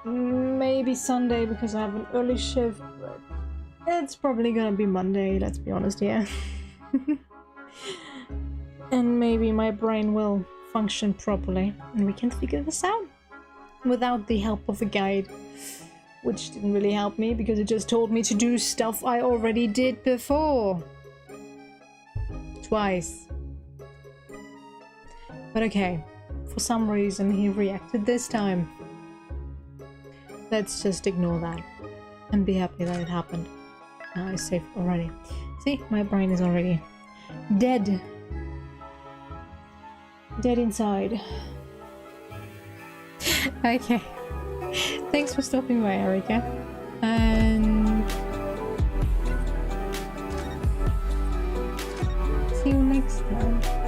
Maybe Sunday because I have an early shift, but it's probably gonna be Monday, let's be honest here. And maybe my brain will function properly and we can figure this out without the help of a guide, which didn't really help me because it just told me to do stuff I already did before. Twice. But okay, for some reason he reacted this time. Let's just ignore that and be happy that it happened. Now it's safe already. See, my brain is already dead. Dead inside. Okay. Thanks for stopping by, Erica. And see you next time.